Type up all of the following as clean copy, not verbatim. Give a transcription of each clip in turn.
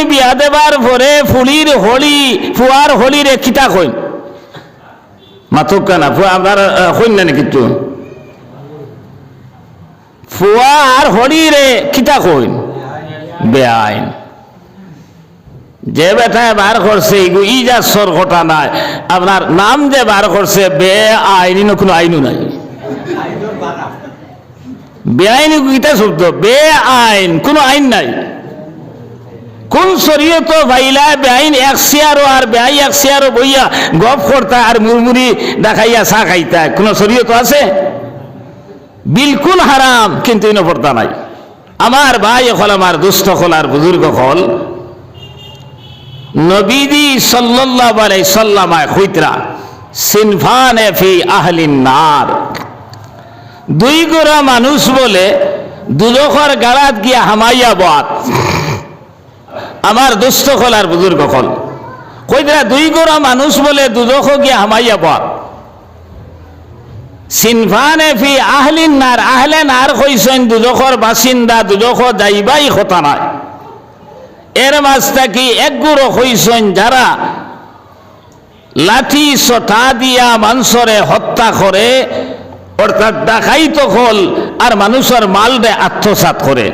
বিয়া দেবার পরে ফুলির হোলি ফুয়ার হোলিরে কিতা কইন মাথক কানা ফুয়া আপনার কইন না কিন্তু ফুয়ার হোলিরে কিতা কইন বেআইন যে বেটায় বার করছে ই যা সর ঘটা নাই আপনার নাম যে বার করছে বে আইন কোনো আইনও নাই বেআইন কিতা শব্দ বে আইন কোনো আইন নাই কোন শরীয়ত ভাইলা বেআইন এক শেয়ারও আর বেআই এক শেয়ারও বইয়া গপ করতা আর মুরমুরি দেখাইয়া চা খাইতা কোন শরীয়ত আছে বিলকুল হারাম কিন্তু ইনো পর্দা নাই আমার ভাই হল আমার দুস্থ হল আর বুজুর্গ হল নবীজি সাল্লাল্লাহু আলাইহি সাল্লাম কইতরা সিনফানে ফি আহলিন নার দুই গোরা মানুষ বলে দুজখর গাড়াত গিয়া হামাইয়া বাত আমার দুস্থ হল আর বুজুর্গ হল কইতরা দুই গোরা মানুষ বলে দুজখ গিয়া হামাইয়া বাত সিনফানে ফি আহলিন নার আহলে নার কইছেন দুজখর বাসিন্দা দুজখ যাইবাই কথা নাই এর মাঝটা কি এক গুরু হইছেন যারা লাঠি সটা দিয়া মানুষরে হত্যা করে অর্থাৎ ডাকাইত হল আর মানুষের মালরে আত্মসাৎ করে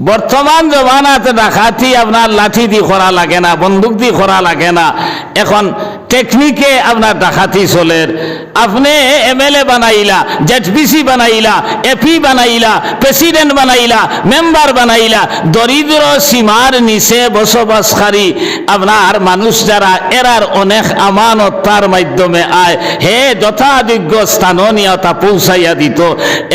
বর্তমান জমানাতে ডাকাতি আপনার লাঠি দিয়ে করা লাগে না বন্দুক দিয়ে করা লাগে না এখন টেকনিকে আপনার ডাকাতি চলের আপনি এমএলএ বানাইলা জেডপিসি বানাইলা এপি বানাইলা প্রেসিডেন্ট বানাইলা মেম্বার বানাইলা দরিদ্র সীমার নিচে বসবাসকারী আপনার মানুষ যারা এরার অনেক আমানত তার মাধ্যমে আয় হে যথাযোগ্য স্থানীয়তা পৌঁছাইয়া দিত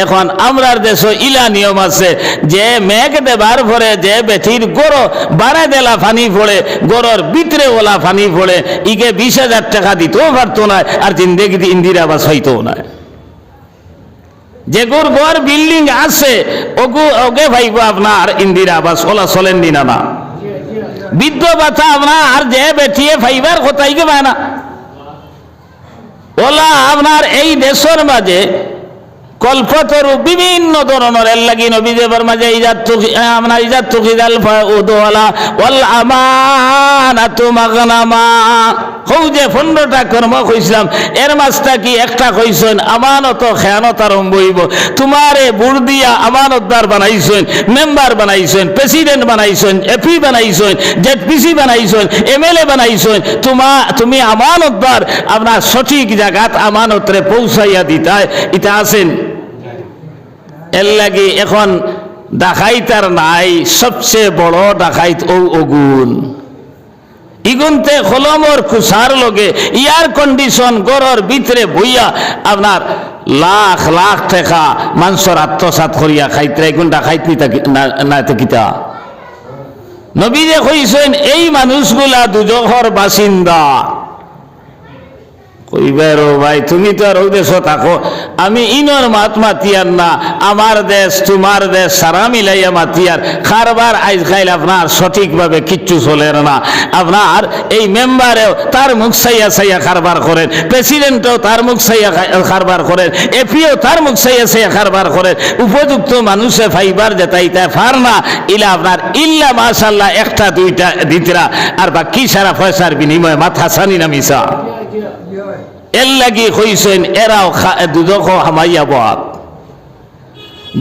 এখন আমরার দেশ ইলা নিয়ম আছে যে মেঘ দেবার পরে যে বেঠির গরো বাড়া দেলা ফানি পড়ে গরোর ভিতরে ওলা ফানি পড়ে ইকে 20,000 টাকা দিতেও পারতো না আর জিন্দেগিতে ইন্দিরা আবাস হইতো না যে গোর ঘর বিল্ডিং আছে ওকে ভাইব আপনার ইন্দিরা আবাস ওলা চলেন দিনা না বৃদ্ধ বাতা আপনার আর যে বেঠিয়ে ভাইবার কোথায় কে পায় না ওলা আপনার এই দেশের মাঝে কল্পতরু বিভিন্ন ধরনের এর লাগি নবীদের মাঝে আপনার ইজাত তুকিদাল উদওয়ালা ওয়াল আমানাতু মাগনামা হউ যে 15টা কর্ম কইছিলাম এর মাঝটা কি একটা কইছেন আমানত খেয়ানত আরম্ভ হইব তোমারে বুড় দিয়া আমানতদার বানাইছেন মেম্বার বানাইছেন প্রেসিডেন্ট বানাইছেন এপি বানাইছেন জেডপিসি বানাইছেন এমএলএ বানাইছেন তুমি আমানতদার আপনার সঠিক জায়গাত আমানতরে পৌঁছাইয়া দিতায় এটা আছেন এর লাগি এখন ডাকাইতার নাই সবচেয়ে বড় ডাকাইত ও অগুন ইগুনতে কলমর কুসার লগে ইয়ার কন্ডিশন গরর ভিতরে বইয়া আপনার লাখ লাখ টাকা মানুষের আত্মসাৎ করিয়া খাইতে এগুন ডাকাইত না কিতা নবীরে কইছেন এই মানুষগুলা দুজখর বাসিন্দা কইবার ভাই তুমি তো আর ওই দেশ থাকো আমি ইনর মাত মাতিয়ার না আমার দেশ তোমার দেশ সারা মিলাইয়া মাতিয়ার কারবার আজকাল আপনার সঠিকভাবে কিচ্ছু চলে না আপনার এই মেম্বারেও তার মুখ চাইয়া চাইয়া কারবার করেন প্রেসিডেন্টও তার মুখ চাইয়া কারবার করেন এপিও তার মুখ চাইয়া চাইয়া কারবার করেন উপযুক্ত মানুষে ফাইবার যেতাইতে ফার না ইলা আপনার ইল্লা মাশাল্লাহ একটা দুইটা দিতরা আর বাকি সারা পয়সার বিনিময়ে মাথা সানি না মিশা এর লাগি কইছেন এরাও দুজখ হামাইয়া বাত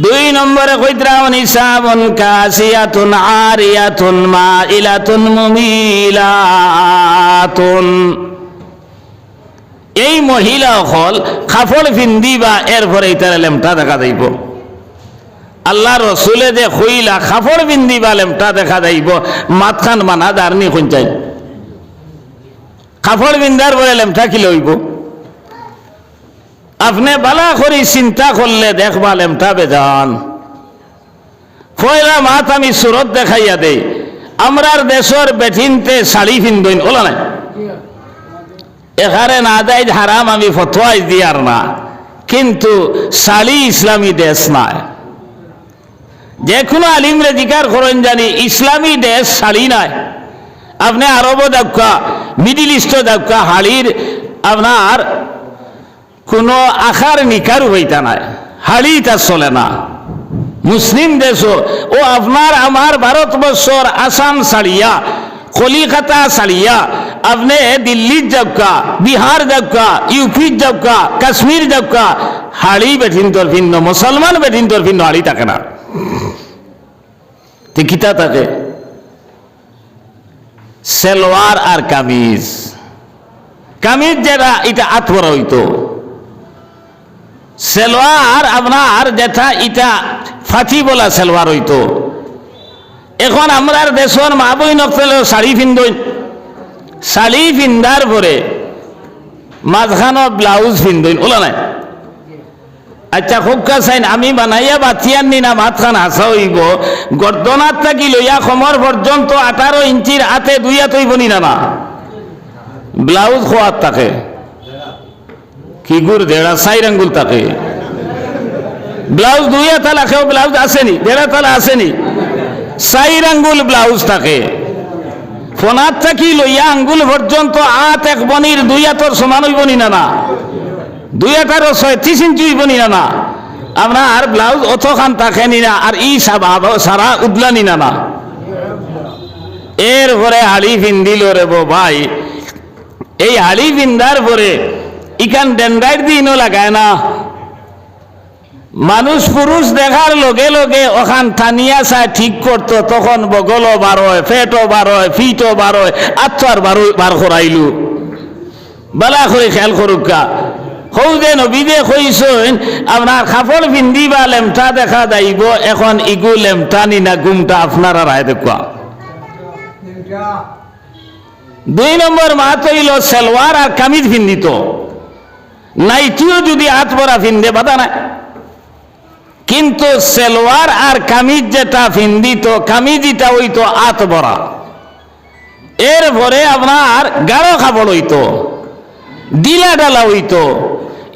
2 নম্বরে কইতরাও নিসাবুন কাসিয়াতুন আরিয়াতুন মাইলাতুন মুমিলাতুন এই মহিলা হল কাপড় পিন্দিবা এরপরে তারা লেমটা দেখা যাইব আল্লাহ রসুলে যে কইলা কাপড় পিন্দিবা লেমটা দেখা যাইব মাতখান মানা দারনি কোন চাই কাপড় বিন্দার বলে লেমটা কি লইব আপনি বালা করি চিন্তা করলে দেখবা লেমটা বেজান পয়লা মাত আমি সুরত দেখাইয়া দেই আমরার দেশের বেঠিনতে শাড়ি পিন্দইন ওলা নাই এখানে না দেয় হারাম আমি ফতোয়াই দিয়ার না কিন্তু শাড়ি ইসলামী দেশ নাই যে কোনো আলিমরে জিকার করেন জানি ইসলামী দেশ শাড়ি নাই আপনি আরব দেখা মিডিল ইস্টও দেখা হাড়ির আপনার কোনো আখার নিকার হইতা নাই হাড়ি তা চলে না মুসলিম দেশ ও আপনার আমার ভারতবর্ষর আসাম ছাড়িয়া কলিকাতা ছাড়িয়া আপনি দিল্লির যাওকা, বিহার যাওকা, ইউপির যাওকা, কাশ্মীর যাওকা, হাড়ি বেঠিন্তর ভিন্ন, মুসলমান বেঠিন্তর ভিন্ন হাড়ি থাকে না। কিতা থাকে? সেলোয়ার আর কামিজ। কামিজ যেটা এটা আত্মরা হইতো, সেলোয়ার আপনার যেটা এটা ফাঁচি বলা সেলোয়ার হইতো। এখন আমরা দেশের মা বই নকলেও শাড়ি পিন্ধই, শাড়ি পিন্ধার পরে মাঝখানো ব্লাউজ পিন্ধই, ওলা নাই? আচ্ছা খুবকা চাইন আমি বানাইয়া বাথিয়ার নিনা মাঝখান হাসা হইব, গর্দনার থাকি লইয়া কমর পর্যন্ত 18 ইঞ্চির হাতে 2 হাত হইব নিনা না? ব্লাউজ খোয়ার থাকে কি গুড় 1.5 আঙ্গুল থাকে। ব্লাউজ 2 হাত লাখেও ব্লাউজ আসেনি, 1.5 তালা আসেনি, 4 আঙ্গুল ব্লাউজ থাকে। ফোনার থাকি লইয়া আঙ্গুল পর্যন্ত 8 বনির 2 হাতর সমান হইব নিনা না? 2 হাতের 36 ইঞ্চি হইব নিনা না? আপনার ব্লাউজ অতখান থাকে নিনা, আর ই সারা উদলা নিনা না? এরপরে হাড়ি পিন্দিল রে ভাই। এই হাড়ি পিন্দার পরে ইখান ডেন্ডাইট দিনও লাগায় না। মানুষ পুরুষ দেখার লগে লগে ওখান থানিয়া চায় ঠিক করতো, তখন বগলও বার হয়, পেটও বার হয়, ফিটও বার হয়, আত্মার বার করাইলু। বেলা করে খেয়াল করুকা হৌ যে নবীদে কইছেন আপনার কাপড় পিন্ধি বা লেমটা দেখা যাইব, এখন ইগু লেমটা নিনা গুমটা আপনারা রায় দেখা। 2 নম্বর মাত হইল সেলওয়ার আর কামিজ পিন্ধিত, নাইটিও যদি হাত ভরা পিন্ধে বাধা নাই, কিন্তু সেলওয়ার আর কামিজ যেটা পিন্ধিত, কামিজিটা হইতো হাত ভরা। এরপরে আপনার গাঢ় কাপড় হইতো, ডিলা ডালা হইতো,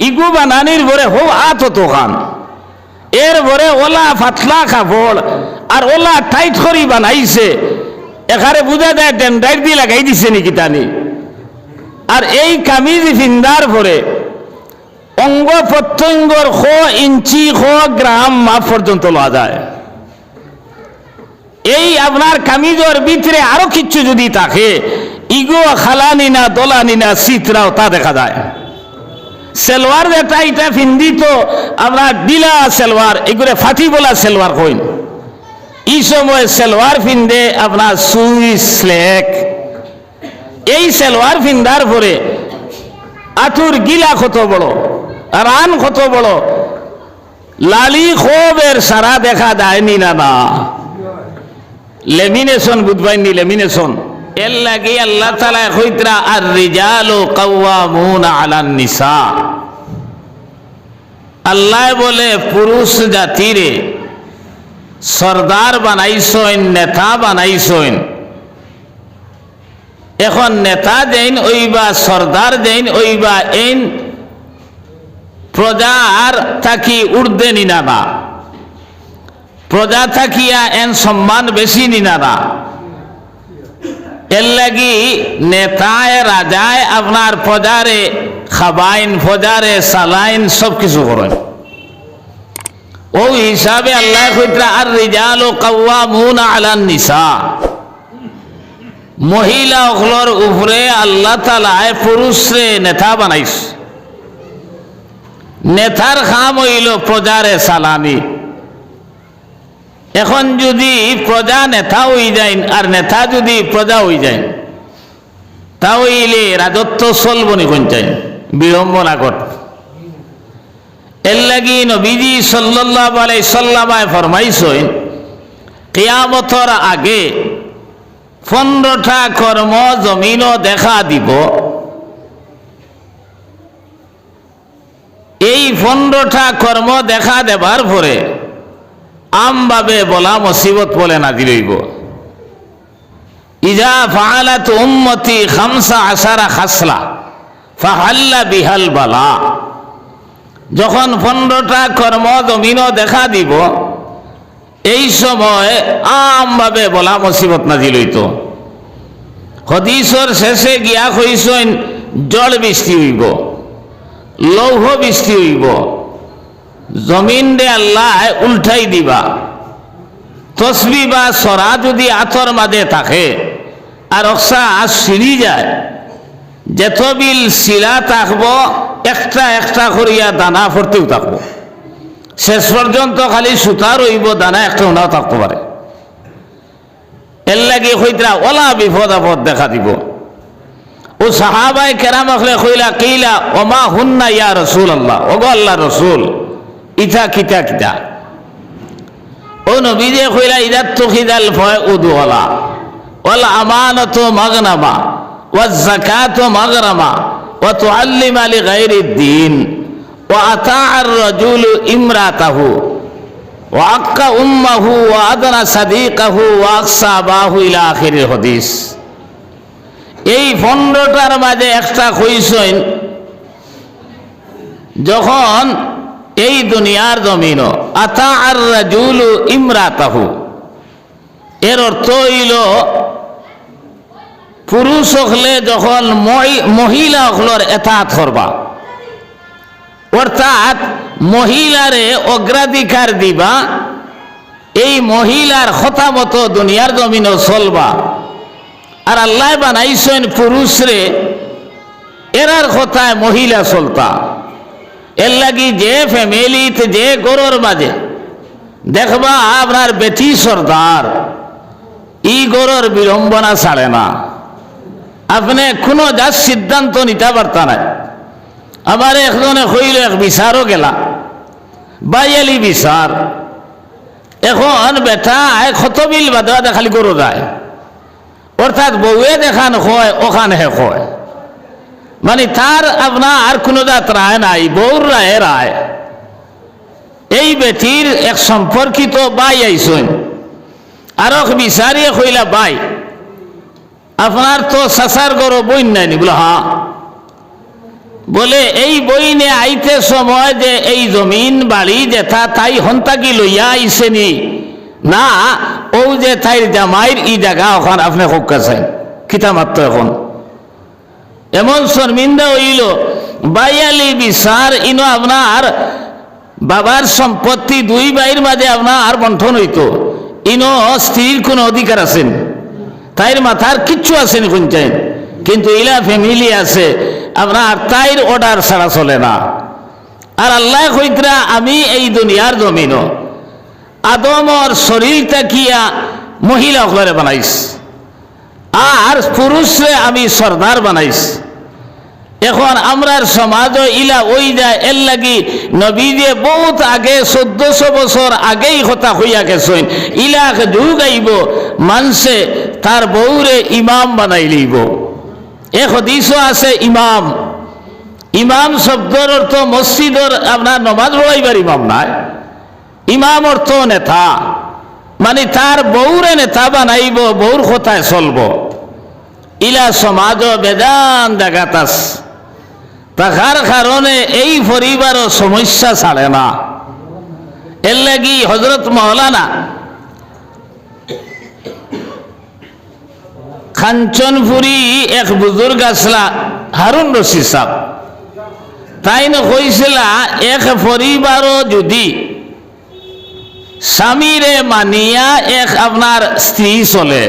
ইগু বানানির পরে হো হাত হতো খান। এরপরে ওলা পাতলা কাপড় আর ওলা টাইট করি বানাইছে, এখানে বুঝা যায় ডেন্ডাইট দিয়ে লাগাই দিছে নাকি টানি। আর এই কামিজ পিন্ধার পরে অঙ্গ প্রত্যঙ্গর 100 ইঞ্চি 100 গ্রাম মাপ পর্যন্ত লওয়া যায়। এই আপনার কামিজের ভিতরে আরো কিছু যদি থাকে, ইগো খালানি না দোলানি না চিত্রাও তা দেখা যায়। সেলওয়ার যেটা এটা পিন্ধিত আপনার ডিলা সেলওয়ার, এগুলো ফাটি বলা সেলওয়ার কইন। এই সময় সেলওয়ার পিন্ধে আপনার সুই স্লেক। এই সেলওয়ার পিন্ধার পরে আঁতুর গিলা কত বড়, রান কত বড়, লালি খোবের সারা দেখা যায়নি না না? লেমিনেশন বুঝবাইনি, লেমিনেশন। এর লাগে আল্লাহ তাআলা কইতরা আর রিজালু কাওয়ামুনা আলান নিসা। আল্লাহ বলে পুরুষ জাতিরে সরদার বানাইছেন, নেতা বানাইছেন। এখন নেতা দেন ওইবা, সরদার দেন ওইবা, এন প্রজা আর থাকি উর্দে নিনা না, প্রজা থাকিয়া এন সম্মান বেশি নিনা না। এর লাগি নেতায় রাজায় আপনার প্রজারে খাবাইন, প্রজারে সালাইন, সব কিছু করেন। ও হিসাবে আল্লাহ কইতরা আর রিজালু কাওয়ামুনা আলান নিসা। মহিলা ওগুলোর উপরে আল্লাহ তাআলা পুরুষরে নেতা বানাইছে। নেতার কাম হইল প্রজারে সালানি। এখন যদি প্রজা নেতা হয়ে যায় আর নেতা যদি প্রজা হয়ে যায়, তাহলে রাজত্ব চলবনি কোন চাই, বিড়ম্বনা ঘট। এর লাগি নবীজি সাল্লাল্লাহু আলাইহি সাল্লাম ফরমাইছেন কিয়ামতের আগে 15টা কর্ম জমিনও দেখা দিব। এই 15টা কর্ম দেখা দেবার পরে আমভাবে বলা মুসিবত বলে নাজিল হইব। ইজা ফাআলাত উম্মতি 15 খাসলা ফাহাল্লা বিহাল বালা। যখন 15টা কর্ম জমিনও দেখা দিব, এই সময় আমভাবে বলা মুসিবত নাজিল হইত। হাদিসের শেষে গিয়া কইছেন জল বৃষ্টি হইব, লৌহ বৃষ্টি হইব, জমিন রে আল্লাহ উল্টাই দিবা। তসবি বা সরা যদি আতর মাঝে থাকে আর অক্সা সিঁড়ি যায়, যেত বিল শিলা থাকবো একটা একটা করিয়া দানা ভর্তিও থাকবো, শেষ পর্যন্ত খালি সুতা রইব, দানা একটা ওনাও থাকতে পারে। এর লাগে কইতরা ওলা বিপদ আপদ দেখা দিব। ও সাহাবাই কেরাম আখলে কইলা কিলা ওমা হুন্না ইয়া রাসূলুল্লাহ, ওগো আল্লাহ রসুল ইথা কিতা কিতা। ও নবীজে কইলা ইদা তুখিদাল ফাউদুলা ওয়াল আমানাতু মাগনামা ওয়াজ যাকাতু মাগরামা ওয়া তুআল্লিমা লিগাইরিদ দ্বীন ওয়া আতাআর রাজুলু ইমরাতাহু ওয়া আক্কা উম্মাহু ওয়া আদনা সাদিকাহু ওয়া আকসাবাহু ইলা আখিরিল হাদিস। এই 15টার মাঝে একটা কইছেন, যখন এই দুনিয়ার জমিন আতা আর রাজুলু ইমরাতাহু, এর অর্থ হইল পুরুষ হলে যখন মহিলা হলর এতাত করবা, অর্থাৎ মহিলারে অগ্রাধিকার দিবা, এই মহিলার কথা মতো দুনিয়ার জমিন চলবা। আর আল্লাহ বানাইছেন পুরুষরে এরার কথায় মহিলা চলতা। এর লাগি যে ফ্যামিলিতে যে গরুর মাঝে দেখবা আপনার বেটি সর্দার, ই গরুর বিড়ম্বনা ছাড়ে না, আপনি কোনো যার সিদ্ধান্ত নিতে পারতা না। আমার একজনে হইল এক বিচারও গেলা বাইয়ালি বিচার, এখন বেটা ক্ষত বিল বাদা খালি গরু যায়, অর্থাৎ বউয়ে দেখান হয় ওখানে হয়, মানে তার আপনার আর কোনো জাত রায় নাই, বউর রায় রায়। এই বেটির এক সম্পর্কিত বাই আইসন, আর বিচারিয়ে কইলা বাই আপনার তো চাচার গরো বইন নাইনি, বলে হ্যাঁ। বলে এই বইনে আইতে সময় যে এই জমিন বাড়ি যেথা তাই হন্তাকি লইয়া আইসেনি না, ও যে তাইর জামাইর ই জায়গা ওখান আপনি খুব কাছেন কিতা মাত্র। এখন এমন শর্মিন্দা হইল বাইয়ালি বিচার, ইনো আপনার বাবার সম্পত্তি দুই ভাইয়ের মাঝে আপনার বন্টন হইতো, ইনো স্ত্রীর কোন অধিকার আছেন, তাইর মাথার কিচ্ছু আসেনি কোনটাই, কিন্তু ইলা ফ্যামিলি আছে আপনার তাইর অর্ডার ছাড়া চলে না। আর আল্লাহ কইতরা আমি এই দুনিয়ার জমিন আদমর শরীর তাকিয়া মহিলা হলে বানাইস, আর পুরুষরে আমি সর্দার বানাইস। এখন আমরার সমাজ ইলা ওই যায়, এর লাগি নবী যে বহুত আগে 1400 বছর আগেই কথা হইয়া গেছেন, ইলাক যুগ আইব মানসে তার বউরে ইমাম বানাই লইব। এক হাদিসও আছে ইমাম, ইমাম শব্দের অর্থ মসজিদর আপনার নমাজ পড়াইবার ইমাম নাই, ইমাম অর্থ নেতা, মানে তার বউরে নেতা বানাইব, বউর কথায় চলব। ইলা সমাজ বেদান জাগাত আছে, তাহার কারণে এই পরিবারও সমস্যা ছাড়ে না। এর লাগি হজরত মৌলানা কাঞ্চনপুরি এক বুজুর্গ আসলা হারুন রশিদ সাহেব, তাই না কইছিল এক পরিবারও যদি স্বামীরে মানিয়া এক আপনার স্ত্রী চলে,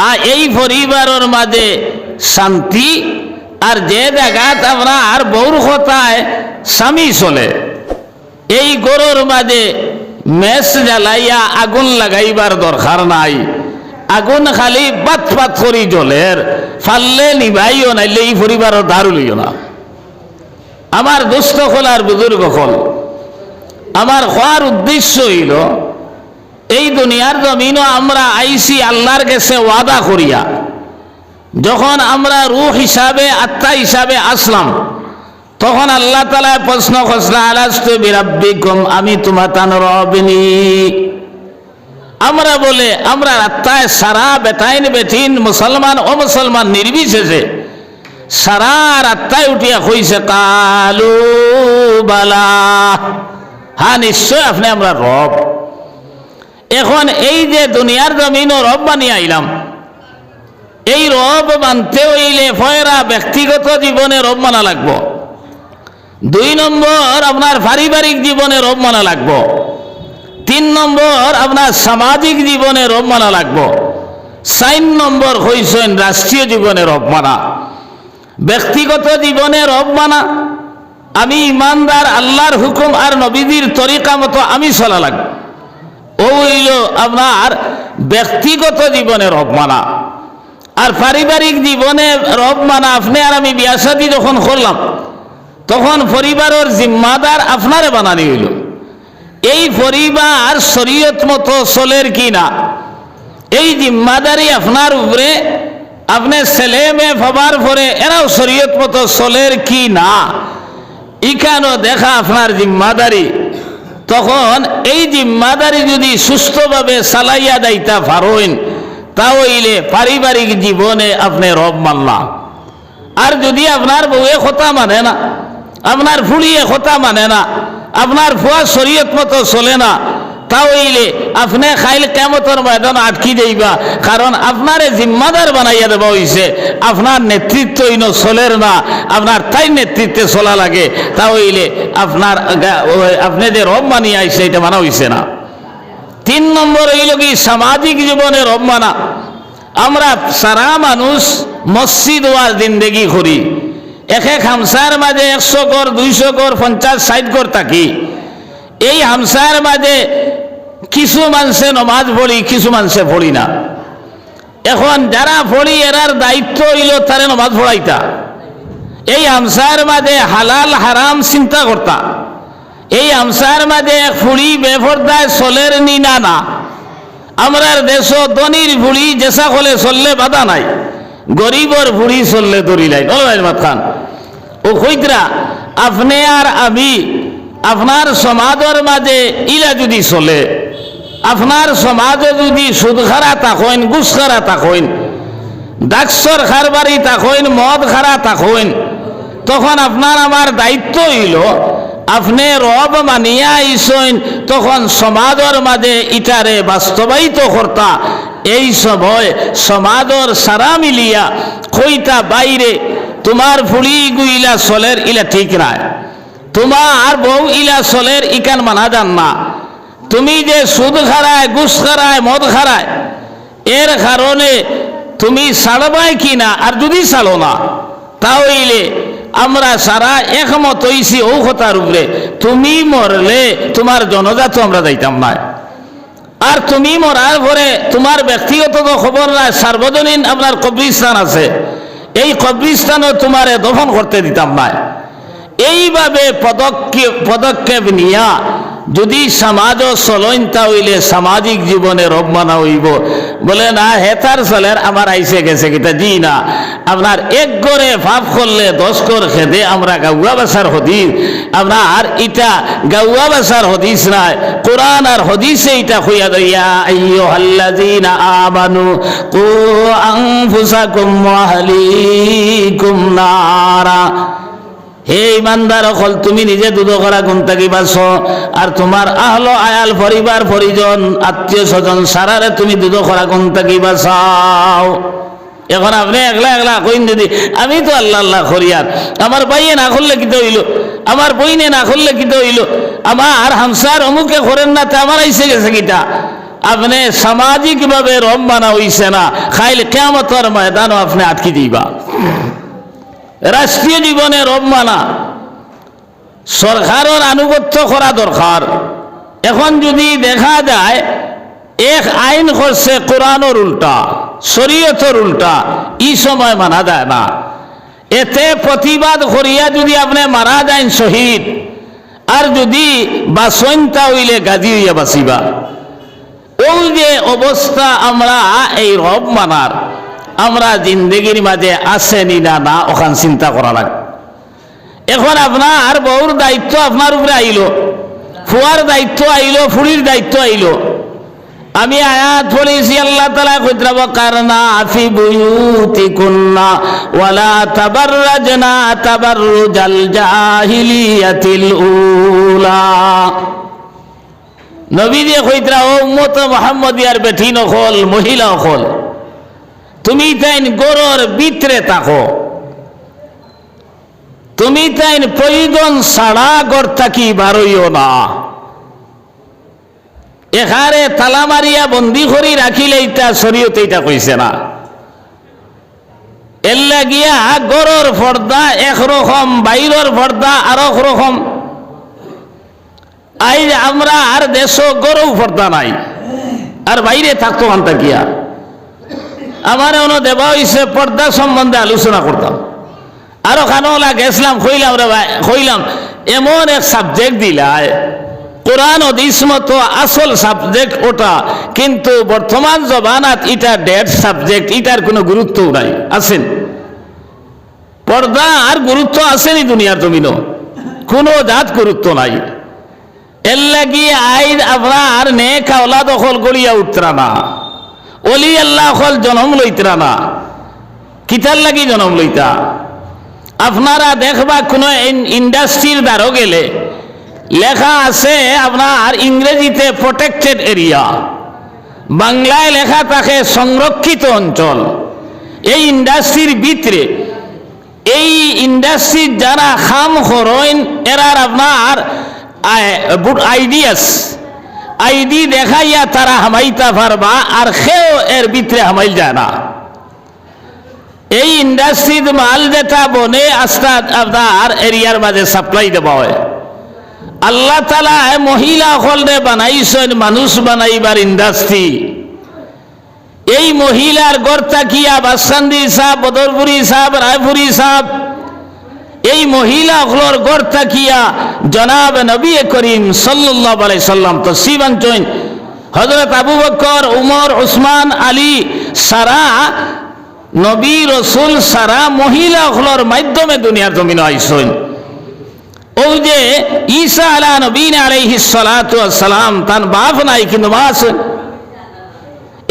আর এই পরিবারের মাঝে শান্তি, আর যে জায়গাত আপনার বউর কথায় স্বামী চলে, এই গরুর মাঝে মেস জ্বালাইয়া আগুন লাগাইবার দরকার নাই, আগুন খালি পাত পাত করি জ্বলের, ফাললে নিভাইও নাইলে এই পরিবারের ধারু লইও না। আমার দুস্থ হল আর বুজুর্গ হল, আমার হওয়ার উদ্দেশ্য হইল এই দুনিয়ার জমিনও আমরা আইসি আল্লাহর কাছে ওয়াদা করিয়া, যখন আমরা রূহ হিসাবে আত্মা হিসাবে আসলাম, তখন আল্লাহ তাআলা প্রশ্ন করলেন আলাস্তু বিরাব্বিকুম, আমি তোমার তান রবিনি। আমরা বলে আমরা আত্মায় সারা বেটাইন বেটিন মুসলমান ও মুসলমান নির্বিশেষে সারা আত্মায় উঠিয়া কইছে কালু বালা, হ্যাঁ নিশ্চয় আপনি আমরা রব। এখন এই যে দুনিয়ার জমিন রব বানিয়ে আইলাম, এই রব মানতে হইলে ফয়রা ব্যক্তিগত জীবনে রব মানা লাগবো। 2 নম্বর আপনার পারিবারিক জীবনে রব মানা লাগবো। 3 নম্বর আপনার সামাজিক জীবনে রব মানা লাগবো। 4 নম্বর হইছেন রাষ্ট্রীয় জীবনে রব মানা। ব্যক্তিগত জীবনে রব মানা, আমি ইমানদার, আল্লাহর হুকুম আর নবীজির তরিকা মতো আমি চলা লাগবে, ও হইল আপনার ব্যক্তিগত জীবনে রব মানা। আর পারিবারিক জীবনে রব মানা, আপনি আর আমি বিয়া শাদী যখন করলাম তখন পরিবারের জিম্মাদার আপনারে বানানি হইল। এই পরিবার শরীয়ত মতো চলের কি না, এই জিম্মাদারি আপনার উপরে। আপনি ছেলে মেয়ে ভাবার পরে এরাও শরীয়ত মতো চলের কি না, ইখানো দেখা আপনার জিম্মাদারি। তখন এই জিম্মাদারি যদি সুস্থভাবে চালাইয়া দাইতা পারেন, তাহলে পারিবারিক জীবনে আপনি রব মানলাম। আর যদি আপনার বউয়ে কথা মানে না, আপনার ফুলিয়ে কথা মানে না, আপনার ফুয়া শরীয়ত মতো চলে না, তাহলে আপনি খাইল কিয়ামতের ময়দান আটকি যাইবা। কারণ আপনারে জিম্মাদার বানাইয়া দেওয়া হয়েছে, আপনার নেতৃত্ব ইনো চলের না, আপনার তাই নেতৃত্বে চলা লাগে। তাহলে আপনার আপনি যে রব মানিয়ে আইসে এটা মানা হয়েছে না। 3 নম্বর হইল কি সামাজিক জীবনে রব মানা। আমরা সারা মানুষ মসজিদ ওয়ার জিন্দেগি করি, এক হামসার মাঝে 100 ঘর, 200 ঘর, 50-60 ঘর থাকি। এই হামসার মাঝে কিছু মানুষে নমাজ পড়ি, কিছু মানুষে পড়ি না। এখন যারা পড়ি এরার দায়িত্ব হইল তারে নমাজ পড়াইতা। এই হামসার মাঝে হালাল হারাম চিন্তা করতা। এই হামসার মাঝে ফুড়ি বেফরদায় চলের নিনা না। আমরার দেশ ধনির ফুড়ি যেসা হলে চললে বাধা নাই, গরিবর ফুড়ি চললে দড়ি নাই। মাত খান ও কইতরা আপনি আর আমি আপনার সমাজের মাঝে ইলা যদি চলে, আপনার সমাজে যদি সুদ খারা থাকেন, ঘুষ খারা থাকেন, ডাকসর খারবারি থাকেন, মদ খারা থাকেন, তখন আপনার আমার দায়িত্ব হইল আপনি রব মানিয়া আইসেন, তখন সমাজের মাঝে ইটারে বাস্তবায়িত কর্তা। এই সময় সমাজের সারা মিলিয়া কইতা বাইরে তোমার ফুড়ি গুইলা চলের ইলা ঠিক নাই, তোমার বউ ইলা চলের ইকান মানা যান না। তুমি যে সুদ খারায়, ঘুষ খারায়, মদ খারায়, এর কারণে তুমি ছাড়বাই কিনা। আর যদি ছাড়ো না, তাহলে আমরা সারা একমত হইছি ও কথার উপরে, তুমি মরলে তোমার জনজাত আমরা যাইতাম না। আর তুমি মরার পরে তোমার ব্যক্তিগত তো খবর নাই, সার্বজনীন আপনার কবরিস্তান আছে, এই কবরিস্তানও তোমারে দফন করতে দিতাম না। এইভাবে পদক্ষেপ নিয়া যদি সমাজ চলইন, তাহলে সামাজিক জীবনে রব মানা হইব। বলে না হেতার চলের আমার আইসে গেছে কিতা, জি না, আপনার 1 গড়ে পাপ করলে 10 গড় খেদে। আমরা গাউয়া ভাষার হদিস, আপনার ইটা গাউয়া ভাষার হদিস নাই, কোরআন আর হদিসে ইটা হইয়া দইয়া আইয়ুহাল্লাযীনা আমানু কু আনফুসাকুম ওয়া আহলিকুম নারা। হে ইমানদার হল, তুমি নিজে দুধ করা গুণ থাকি বাঁচো, আর তোমার আহলো আয়াল পরিবার পরিজন আত্মীয় স্বজন সারারে তুমি দুধ করা গুণ থাকি বাঁচাও। এখন আপনি একলা একলা কইন যদি আমি তো আল্লাহ আল্লাহ করিয়ার, আমার ভাইয়ে না করলে কিতে হইল, আমার বইনে না করলে কিতে হইল, আমার হামসার অমুকে করেন না, তা আমার আইসে গেছে কিটা। আপনি সামাজিক ভাবে রব মানা হইছে না, খাইলে কিয়ামতের ময়দানও আপনি আটকি দিবা। রাষ্ট্রীয় জীবনে রব মানা, সরকারের আনুগত্য করা দরকার। এখন যদি দেখা যায় এক আইন করছে কোরআনের উল্টা, শরীয়তের উল্টা, এই সময় মানা যায় না। এতে প্রতিবাদ করিয়া যদি আপনি মারা যায় শহীদ, আর যদি বাঁচন তাহলে গাজী হইয়া বাঁচিবা। ওই যে অবস্থা আমরা এই রব মানার আমরা জিন্দগির মাঝে আসেনি না, না ওখান চিন্তা করা লাগে। এখন আপনার বউর দায়িত্ব আপনার উপরে আইল, ফুয়ার দায়িত্ব আইল, ফুড়ির দায়িত্ব আইল। আমি আয়াত পড়েছি, আল্লাহ তাআলা কইরা ওয়াকারনা ফি বুয়ুতিকুন্না ওয়ালা তাবাররাজনা তাবাররুজাল জাহিলিয়াতিল উলা। নবী যে কইরা ও উম্মত মুহাম্মদিয়ার বেটি নকল, মহিলা নকল, তুমি তাই গরর ভিতরে থাকো, তুমি তাই প্রয়োজন ছাড়া ঘর থাকি বারইও না। এখানে তালা মারিয়া বন্দি করি রাখিলে এটা শরীয়তে এটা কইছে না। এর লাগিয়া গরর পর্দা একরকম, বাইরের পর্দা আর এক রকম। আই আমরা আর দেশ গরও পর্দা নাই, আর বাইরে থাকতো আনতা গিয়া। আমার অন্য দেবা হইছে পর্দা সম্বন্ধে আলোচনা করতাম, আরো খানোলা গেছিলাম, কইলাম এমন এক সাবজেক্ট দিলায় কোরআন হাদিস মতো আসল সাবজেক্ট ওটা, কিন্তু বর্তমান জমানাত এটা ডেড সাবজেক্ট, এটার কোনো গুরুত্ব নাই। আছেন পর্দা আর গুরুত্ব আসেনি দুনিয়ার জমিনও, কোনো জাত গুরুত্ব নাই। এর লাগি আইন আপনার নেক আওলাদ দখল করিয়া উঠতরা না, অলি আল্লাহ হল জনম লইতরা না। কিতার লাগি জনম লইতা? আপনারা দেখবা কোনো ইন্ডাস্ট্রির দ্বারও গেলে লেখা আছে আপনার ইংরেজিতে প্রোটেক্টেড এরিয়া, বাংলায় লেখা থাকে সংরক্ষিত অঞ্চল। এই ইন্ডাস্ট্রির ভিতরে এই ইন্ডাস্ট্রির যারা খাম করেন এরার আপনার আইডি দেখাইয়া তারা হামাইতা পারবা, আর সেও এর ভিতরে হামাইল যায় না। এই ইন্ডাস্ট্রির মাল যেটা বনে আস্তা আপনার এরিয়ার মাঝে সাপ্লাই দেওয়া হয়। আল্লাহ তাআলা মহিলা হলরে বানাইছেন মানুষ বানাইবার ইন্ডাস্ট্রি। এই মহিলার ঘর থাকিয়া বাসকান্দি সাহেব, বদরপুরি সাহেব, রায়পুরি সাহেব, এই মহিলা হলর ঘর থাকিয়া জনাব নবী করিম সাল্লাল্লাহু আলাইহি সাল্লাম তশরিফ আনছেন। হযরত আবু বকর, উমর, উসমান, আলী সারা নবী রসুল সারা মহিলা হলর মাধ্যমে দুনিয়ার জমিনে আইছেন। ওই যে ঈসা আলা নবীনা আলাইহিস সালাতু ওয়াস সালাম তার বাপ নাই, কিন্তু মা আছেন।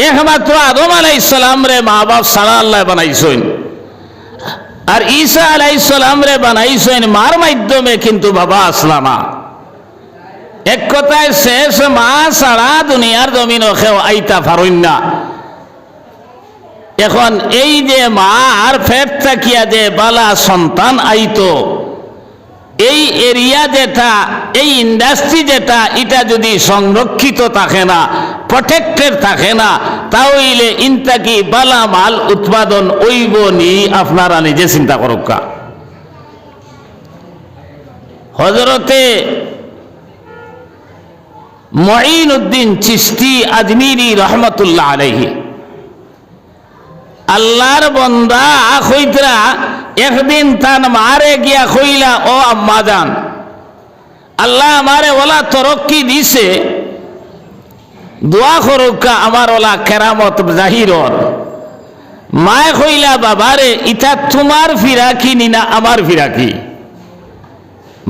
একমাত্র আদম আলাইহিস সালাম রে মা বাপ সারা আল্লাহ বানাইছেন, আর ঈসা আলাইহিস সালাম রে বানাইছেন মার মাধ্যমে, কিন্তু বাবা আসলা না। এক কথায় শেষ মা সারা দুনিয়ার জমিনে কেউ আইতা পারেন না। এখন এই যে মা আর পেট থাকিয়া যে বালা সন্তান আইতো, এই এরিয়া যেটা, এই ইন্ডাস্ট্রি যেটা, এটা যদি সংরক্ষিত থাকে না, প্রোটেক্টেড থাকে না, তাহলে ইনতাকি বালা মাল উৎপাদন ওইব নি, আপনারা নিজে চিন্তা করুকা। হযরতে মুঈনুদ্দিন চিশতি আজমিরি রহমতুল্লাহ আলাইহি আল্লাহর বন্দা কইতরা একদিন তান মারে গিয়া কইলা, ও আম্মা জান, আল্লাহ আমারে ওলা তরক্কি দিছে, দোয়া করুকা আমার ওলা কেরামত জাহিরর। মায়ে কইলা, বাবারে ইটা তোমার ফিরাকি নিনা আমার ফিরাকি?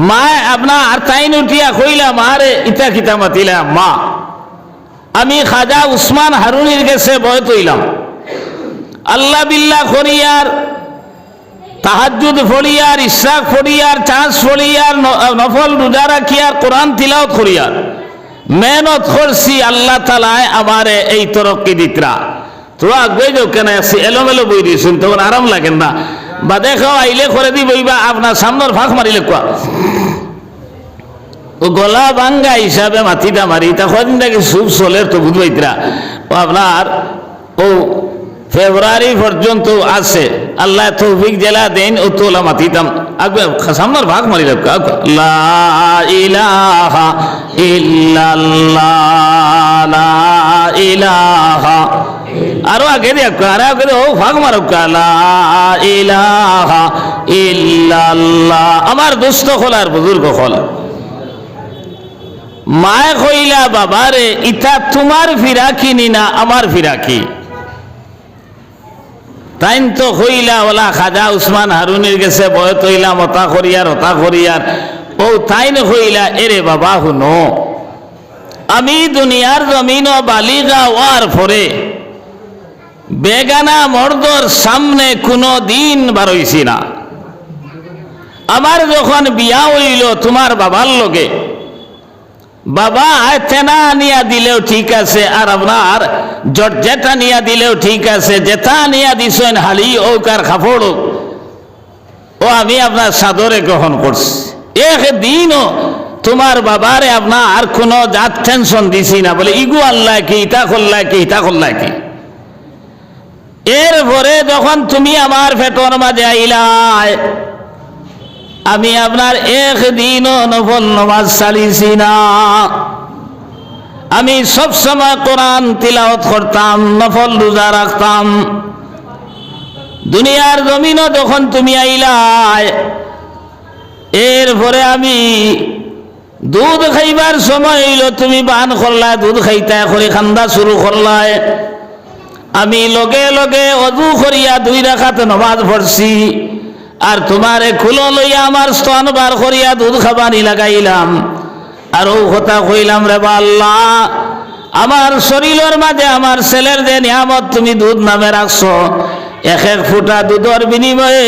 মায়ে আপনার আর তাইন উঠিয়া কইলা, মারে ইটা কিতা মাতিলা? মা, আমি খাজা উসমান হারুনির কাছে বয় তৈলাম, আল্লাহ বিল্লাহ করিয়ার, তাহাজ্জুদ ফড়িয়ার, ইশরাক ফড়িয়ার, চাঁদ ফড়িয়ার, নফল রোজা রাখিয়ার, কোরআন তিলাওয়াত করিয়ার মেহনত করছি। আল্লাহ তাআলা আমারে এই তরক্কি দিতরা। তোরা আগে যাও কেন এলোমেলো বই দিয়েছেন, তখন আরাম লাগেন না। বা দেখো আইলে করে দি বইবা আপনার সামনের ফাঁক মারিলে কোয়া ও গলা ভাঙ্গা হিসাবে মাটিটা মারি, তা কদিন থেকে সুপ চলের তো বুঝবাইতরা ও আপনার ও ফেব্রুয়ারি পর্যন্ত আছে। আল্লাহ তৌফিক জেলা দেন ও তোলা মাতিতাম আগে সামনের ভাগ মারি লা ইলাহা ইল্লাল্লাহ, লা ইলাহা, আরো আগে দেখো, আর আগে ও ভাগ মারো, লা ইলাহা ইল্লাল্লাহ। আমার দুস্থ হল আর বুজুর্গ হল। মায়ে কইলা, বাবারে ইটা তোমার ফিরাকি নি না আমার ফিরাকি? তাইন তো হইলা ওলা খাজা উসমান হারুনির গেছে বয়ত হইলাম, ওতা করিয়ার ও তাইন হইলা, এরে বাবা হুনো, আমি দুনিয়ার জমিন বালিগা ওয়ার পরে বেগানা মর্দর সামনে কোনো দিন বারইছি না। আমার যখন বিয়া হইল তোমার বাবার লগে, বাবা তেনা নিয়া দিলেও ঠিক আছে, আর আপনার জর্জেটা নিয়া দিলেও ঠিক আছে, যেটা নিয়া দিছেন হালি ওক আর কাপড়, ও আমি আপনার সাদরে গ্রহণ করছি, একদিনও তোমার বাবারে আপনার আর কোনো জাত টেনশন দিছি না, বলে ইগু আল্লাহ কি, ইতা করলা কি, ইতা করলা কি। এরপরে যখন তুমি আমার পেটর মাঝে আইলাই, আমি আপনার একদিনও নফল নামাজ ছাড়িছি না। আমি সবসময় কোরআন তিলাওয়াত করতাম, নফল রোজা রাখতাম। দুনিয়ার জমিনও যখন তুমি আইলাই, এরপরে আমি দুধ খাইবার সময় হইল, তুমি বান করলা, দুধ খাইতা করে খান্দা শুরু করলাই। আমি লগে লগে অজু করিয়া 2 রাকাত নামাজ পড়ছি, আর তোমারে খুলো লইয়া আমার স্তন বার করিয়া দুধ খাবানি লাগাইলাম। আর ও কথা কইলাম, রে আল্লাহ, আমার শরীরের মাঝে আমার ছেলের যে নিয়ামত তুমি দুধ নামে রাখছো, এক এক ফুটা দুধের বিনিময়ে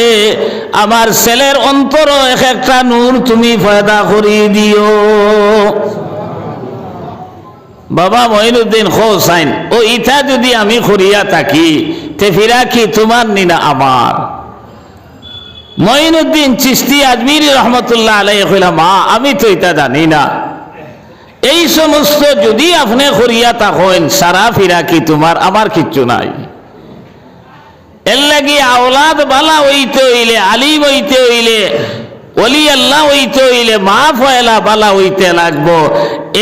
আমার ছেলের অন্তর এক একটা নূর তুমি পয়দা করিয়ে দিও। বাবা মঈনুদ্দিন হোসাইন, ও ইথা যদি আমি করিয়া থাকি, তে ফিরা কি তোমার নিনা আমার? মঈনুদ্দিন চিশতি আজমিরি রহমতুল্লাহ আলাইহি কইলা, মা আমি তো এটা জানি না। এই সমস্ত যদি আপনি করিয়া থাকেন, সারা ফিরা কি তোমার, আমার কিচ্ছু নাই। এর লাগি আওলাদ বালা হইতে হইলে, আলিম হইতে হইলে, ওলি আল্লাহ হইতে হইলে মা ফয়লা বালা হইতে লাগবো।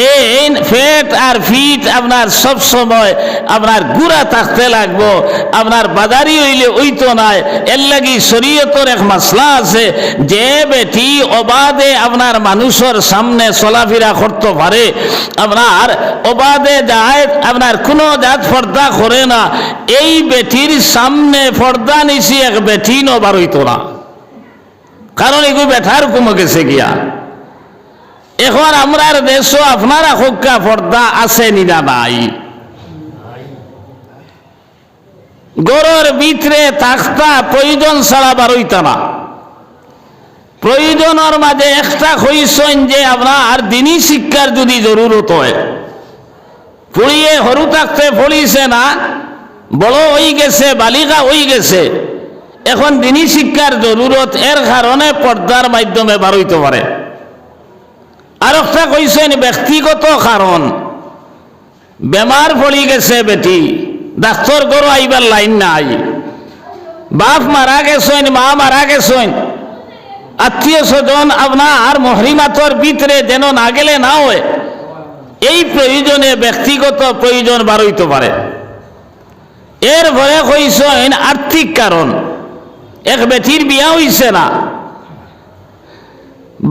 এই ফেট আর ফিট আপনার সব সময় আপনার গুড়া থাকতে লাগবো। আপনার বাজারি হইলে ওইতো নাই। এর লাগি শরীয়তের এক মাসলা আছে, যে বেটি অবাধে আপনার মানুষের সামনে চলাফেরা করতে পারে, আপনার অবাধে যায়, আপনার কোনো জাত পর্দা করে না, এই বেটির সামনে পর্দা নিছি এক বেটি নবার হইতো না। কারণ এগুলো বেঠার কমে গেছে গিয়া। এখন আমরার দেশও আপনারা হক্কা পর্দা আছে নিনা নাই। গরুর ভিতরে থাকতা প্রয়োজন ছাড়া বারইতা না। প্রয়োজনের মাঝে একটা হইছেন যে আপনার দিনই শিক্ষার যদি জরুরত হয়, পড়িয়ে সরু থাকতে পড়িছে না, বড় হয়ে গেছে, বালিকা হয়ে গেছে, এখন দিনই শিক্ষার জরুরত, এর কারণে পর্দার মাধ্যমে বার হইতে পারে। আর একটা কইছেন ব্যক্তিগত কারণ, বেমার পড়ি গেছে বেটি, ডাক্তার গরু আইবার লাইন নাই, বাপ মারা গেছেন, মা মারা গেছেন, আত্মীয় স্বজন আপনার মহরিমাতর ভিতরে যেন না গেলে না হয়, এই প্রয়োজনে ব্যক্তিগত প্রয়োজন বার হইতে পারে। এরপরে কইছেন আর্থিক কারণ, এক বেটির বিয়া হইছে না,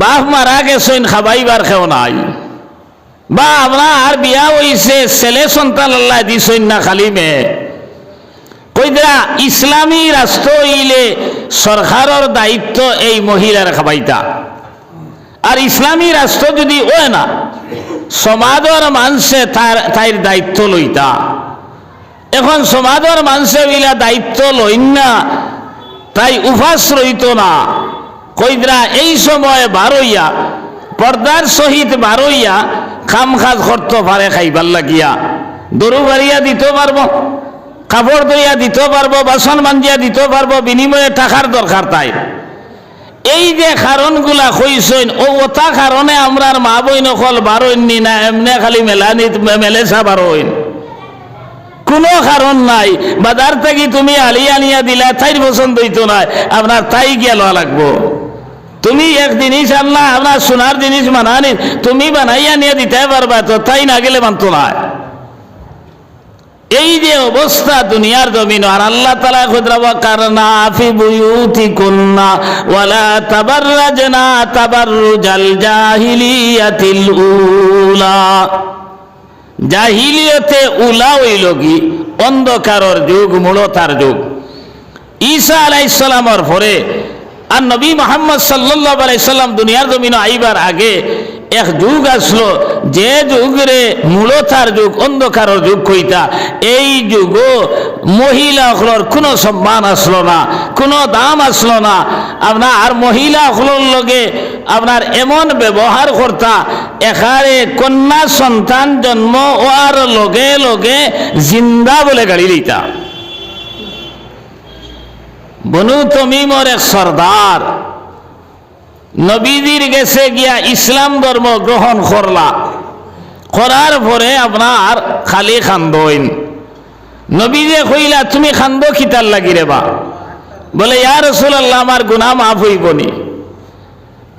বাপ মারা গেছেন, খাবাইবার কেউ নাই, বা আপনার বিয়া হইছে, ছেলে সন্তান আল্লাহ দিছেন না, খালি মেয়ে। কইরা ইসলামী রাষ্ট্র হইলে সরকারের দায়িত্ব এই মহিলার খাবাইতা, আর ইসলামী রাষ্ট্র যদি হয় না, সমাজের মানুষে তার দায়িত্ব লইতা। এখন সমাজের মানুষে মিলা দায়িত্ব লইন না, তাই উপাস রইত না। কইরা এই সময় বারইয়া পর্দার সহিত বারইয়া খাম খাজ করতে পারে, খাইবার লাগিয়া দরু বাড়িয়া দিতে পারবো, কাপড় দইয়া দিতে পারবো, বাসন মাঞ্জিয়া দিতে পারবো, বিনিময়ে টাকার দরকার তাই। এই যে কারণগুলা কইছেন, ও ওটা কারণে আমরার মা বইন কল বারইনি না, এমনি খালি মেলেসা বারইন, কোনো কারণ নাই। বাজার থেকে তুমি আলিয়া আনিয়া দিলা, তাইর পছন্দ হইতো না, আপনার তাই গিয়া লওয়া লাগবো। তুমি এক জিনিস আনলা, আপনার সোনার জিনিস বানানি, তুমি বানাইয়া নিয়ে দিতে পারবা, তো তাই না গেলে মানতো না। এই যে অবস্থা দুনিয়ার জমিন, আর আল্লাহ তাআলা খুদরাবা কারনা ফি বুয়ুতিকুন্না ওয়ালা তাবাররাজনা তাবাররুজাল জাহিলিয়াতিল উলা। জাহিলিয়তে উলা হইল কি অন্ধকারের যুগ, মূলতার যুগ। ঈসা আলাইহিস সালামের পরে আর নবী মুহাম্মদ সাল্লাল্লাহু আলাইহি সাল্লাম দুনিয়ার জমিনে আইবার আগে এক যুগ আসলো, যে যুগরে মূলতার যুগ, অন্ধকারের যুগ কইতা। এই যুগও মহিলাগুলোর কোনো সম্মান আসলো না, কোনো দাম আসলো না। আপনার আর মহিলাগুলোর লগে আপনার এমন ব্যবহার করতা, এখানে কন্যা সন্তান জন্ম হওয়ার লগে লগে জিন্দা বলে গাড়ি দিতা। বনু তমিমর এক সর্দার নবীজির গেছে গিয়া ইসলাম ধর্ম গ্রহণ করলা, করার পরে আপনার খালি খান্দইন। নবীজে কইলা তুমি খান্দ খিতার লাগি রে বা? বলে ইয়া রাসূলুল্লাহ আমার গুনাহ মাফ হইবনি।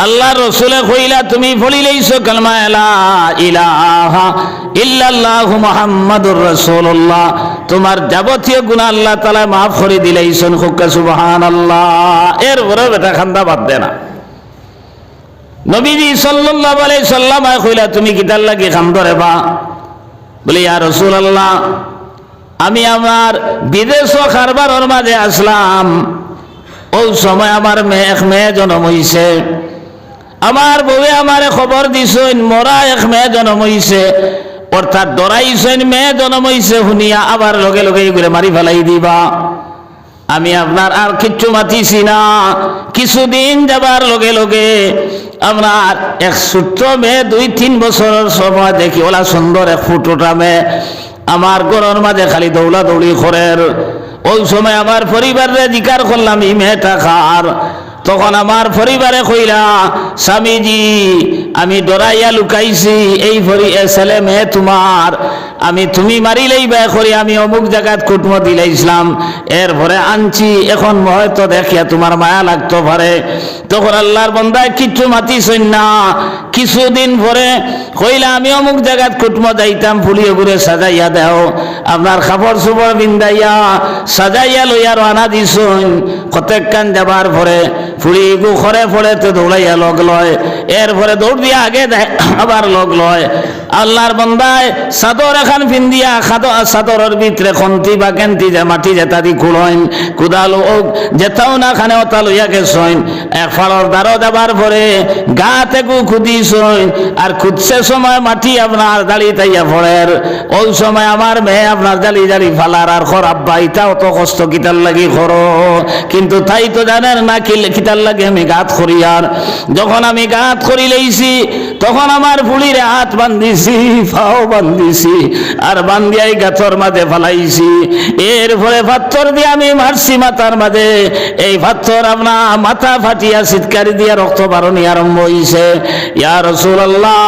আল্লাহ রসুলে কইলা তুমি পড়ি লইছো কালমা লা ইলাহা ইল্লাল্লাহু মুহাম্মাদুর রাসূলুল্লাহ, তোমার যাবতীয় গুনাহ আল্লাহ তাআলা মাফ করে দিলাইছেন। খুকা সুবহানাল্লাহ। এরপরে বেটা খান্দা বাদ দে না। নবীজি সাল্লাল্লাহু আলাইহি সাল্লাম কইলা তুমি কিতার লাগি খান্দরে বা? বলে ইয়া রাসূলুল্লাহ আমি আমার বিদেশ কারবারের মাঝে আসলাম, ওই সময় আমার মেয়ে জন্ম হইছে। আমার বউয়ে আমারে খবর দিছেন মরা এক মেয়ে জন্ম হইছে, অর্থাৎ ডরাইছেন মেয়ে জন্ম হইছে শুনিয়া আবার লগে লগে এগুলো মারি ফেলাই দিবা। আমি আপনার আর কিচ্ছু মাতিছি না। কিছুদিন যাবার লগে লগে আপনার এক ছোট্ট মেয়ে 2-3 বছরের সময় দেখি ওলা সুন্দর এক ফুটোটা মেয়ে আমার ঘরের মাঝে খালি দৌলা দৌড়ি করের। ওই সময় আমার পরিবারে জিকার করলাম এই মেয়েটা খার। তখন আমার পরিবারে কইলা স্বামীজি আমি ডরাইয়া লুকাইছি এই ছেলে মেয়ে তোমার, আমি তুমি মারিলেই ব্যয় করি আমি অমুক জায়গায় কুটুম দিলাইছিলাম, এরপরে আনছি, এখন হয়তো দেখিয়া তোমার মায়া লাগতে পারে। তখন আল্লাহর বান্দায় কিচ্ছু মাতিছেন না। কিছুদিন পরে কইলা আমি অমুক জায়গায় কুটুম যাইতাম, ফুলিয়ে ঘুরে সাজাইয়া দেও, আপনার কাপড় চোপড় বিন্দাইয়া সাজাইয়া লইয়া রানা দিছুন। কতেক কান যাবার পরে ফুড়ি গু খরে পড়ে তো দৌড়াইয়া লগ লয়, এরপরে দৌড় দিয়া আগে আবার লগ লয়। আল্লাহর বান্দায় চাদর এখন পিন্দিয়া চাদরের ভিতরে খন্তি বা কেন্তি যে মাটি যেটা দি খুলইন কুদালো যেতাও না খানে ওটা লইয়া গেছইন। এক ফাড়র দ্বারও যাবার পরে গাতে গু খুদিছইন, আর খুঁজছে সময় মাটি আপনার দাড়ি তাইয়া পড়ের। ওই সময় আমার মেয়ে আপনার জালি জালি ফালার আর খর আব্বা ইটা অত কষ্ট কিতার লাগি করো, কিন্তু তাই তো জানেন না কিতার লাগে আমি গাত করি। আর যখন আমি গাত করি লইছি তখন আমার ফুলিরে হাত বান্ধিছি, পাও বান্ধিছি, আর বান্ধিয়াই গাছর মাঝে ফালাইছি। এরপরে পাথর দিয়ে আমি মারছি মাথার মাঝে। এই পাথর আপনার মাথা ফাটিয়া চিৎকারি দিয়া রক্ত বারণী আরম্ভ হইছে। ইয়া রাসূলুল্লাহ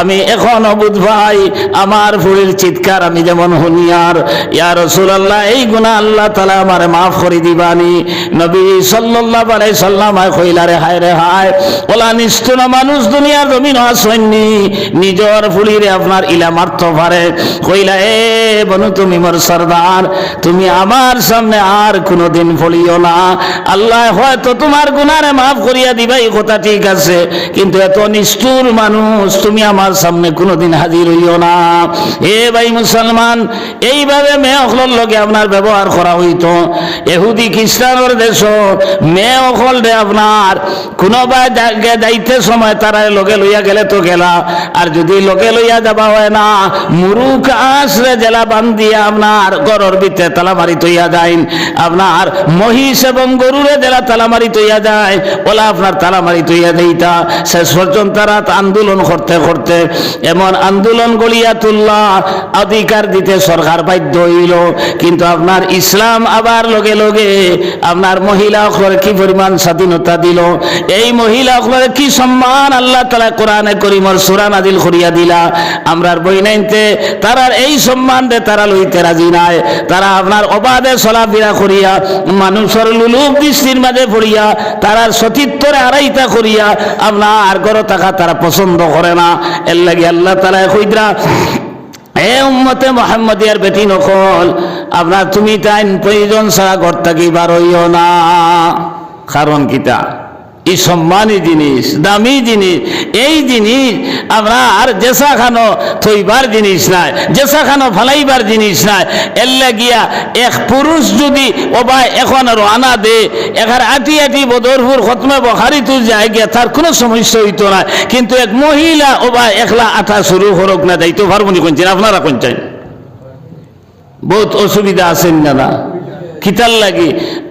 আমি এখন অবুধ ভাই আমার ফুলির চিৎকার আমি যেমন হুনিয়ার। ইয়া রাসূলুল্লাহ এই গুনাহ আল্লাহ তাআলা আমারে মাফ করে দিবানি। নবী সাল্লাল্লাহু আলাইহি সাল্লাম কইলা রে হায় রে হায়, ওলা নিষ্ঠুর মানুষ দুনিয়ার জমিন আসেননি নিজর ফুলিরে আপনার ইলা মারতে পারে। কইলা এ বনু তুমি মোর সরদার, তুমি আমার সামনে আর কোনোদিন ফলিও না। আল্লাহ হয়তো তোমার গুনারে মাফ করিয়া দিবা এই কথা ঠিক আছে, কিন্তু এত নিষ্ঠুর মানুষ তুমি আমার সামনে কোনোদিন হাজির হইও না। এ ভাই মুসলমান, এইভাবে মেয়ে অকলের লগে আপনার ব্যবহার করা হইতো। এহুদি খ্রিস্টানের দেশ মেয়ে অকল দে আপনার কোনোবা যাইতে সময় তারা লগে লইয়া গেলে তো গেলা, আর যদি লগে লইয়া যাবা হয় না মুরুখ আসরে জেলা বান্ধিয়া আপনার গরর ভিতরে তালামারি তৈয়া যায়। আপনার মহিষ এবং গরুরে জেলা তালামারি তৈয়া যায়, ওলা আপনার তালামারি তৈয়া দেইতা। শেষ পর্যন্ত তারা আন্দোলন করতে করতে এমন আন্দোলন গড়িয়া তুললা, অধিকার দিতে সরকার বাধ্য হইল। কিন্তু আপনার ইসলাম আবার লগে লগে আপনার মহিলা অকলের কি পরিমাণ স্বাধীনতা দিল, এই মহিলা অকলের কি সম্মান আল্লাহ তাআলা কোরআনে করিমর সূরা নাজিল করিয়া দিলা। আমরার বইনাইতে তারার এই সম্মান দে তারা লইতে রাজি নাই। তারা আপনার অবাধে চলাফেরা করিয়া মানুষের লুলুক দৃষ্টির মাঝে পড়িয়া তারার সতীত্বরে আড়াইতা করিয়া আপনার ঘরে থাকা তারা পছন্দ করে না। এর লাগে আল্লাহ তাআলা কইরা এ উম্মতে মুহাম্মাদিয়ার বেটি নকল আপনার তুমি তাই প্রয়োজন ছাড়া ঘর থাকি বার হইও না। কারণ কিতা এই সম্মানী জিনিস, দামি জিনিস, এই জিনিস আমরা আর জেসা খানো থইবার জিনিস নাই, জেসা খানো ফালাইবার জিনিস নাই। এল্লা গিয়া এক পুরুষ যদি ওবা এখন রানা দে এখানে আটি আটি বদরপুর খতমে বখারি তুই যায় গিয়া তার কোনো সমস্যা হইতো না, কিন্তু এক মহিলা ওবা একলা আঠা শুরু হরক না যাইতে পারবো নি কোনছেন আপনারা কোনছেন? বহুত অসুবিধা আছেন না না কিতার লাগি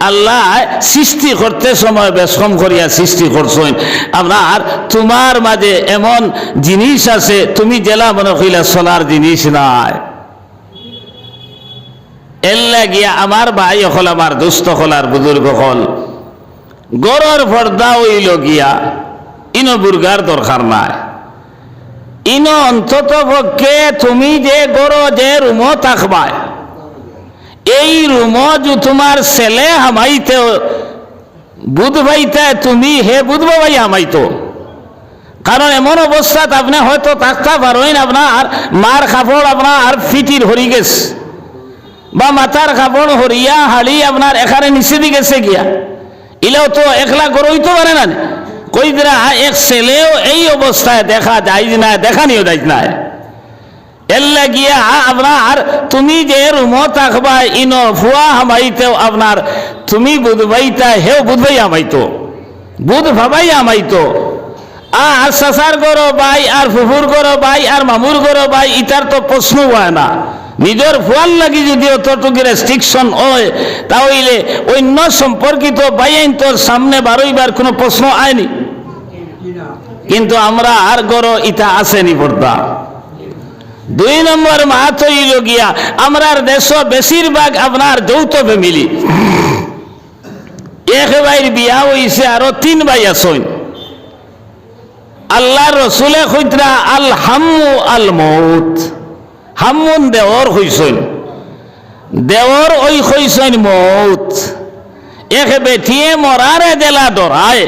আল্লাহ সৃষ্টি করতে সময় বেশম করিয়া সৃষ্টি করছেন। আপনার তোমার মাঝে এমন জিনিস আছে তুমি জেলা মনে কইলা চলার জিনিস নাই। এর লাগিয়া আমার ভাই হল আমার দুস্থ হল আর বুজুর্গ হল গরর পর্দা হইল গিয়া ইনো বুর্গার দরকার নাই। ইনো অন্তত পক্ষে তুমি যে গরো যে রুমও থাকবায় এই রুমও যে তোমার ছেলে হামাইতে বুধ ভাইতে তুমি হে বুধ ভাই হামাইতো। কারণ এমন অবস্থাত আপনি হয়তো থাকতে পারেন আপনার মার কাপড় আপনার ফিটির হরি গেছে বা মাথার কাপড় হরিয়া হাড়ি আপনার এখানে নিচে দি গেছে গিয়া, ইলেও তো একলা গরইতে পারে না। কইদরা এক ছেলেও এই অবস্থায় দেখা যায় না, দেখানিও যায় না। এল্লা গিয়া আপনার তুমি যে রুমও থাকবা ইনো ফুয়া হামাইতেও আপনার তুমি বুধ ভাইতা হেও বুধ ভাই হামাইতো, বুধ ভাবাই হামাইতো। আর চাচার গরো ভাই আর ফুফুর গরো ভাই আর মামুর গরো ভাই ইটার তো প্রশ্ন হয় না। নিজের ফুয়ার লাগি যদি অতটুকু রেস্ট্রিকশন হয় তাহলে অন্য সম্পর্কিত বাইন তোর সামনে বারোইবার কোনো প্রশ্ন আয়নি। কিন্তু আমরা আর গরো ইটা আসেনি পর্দা। 2 নম্বর মাত হইল গিয়া আমরার দেশ বেশিরভাগ আপনার যৌথ ফ্যামিলি। এক ভাইয়ের বিয়া হইছে আরো 3 ভাই আছেন। আল্লাহ রসুলে কইতরা আল হাম্মু আল মৌত, হাম্মুন দেওর হইছেন, দেওর ওই হইছেন মৌত। এক বেঠিয়ে মরারে দেলা ডরায়।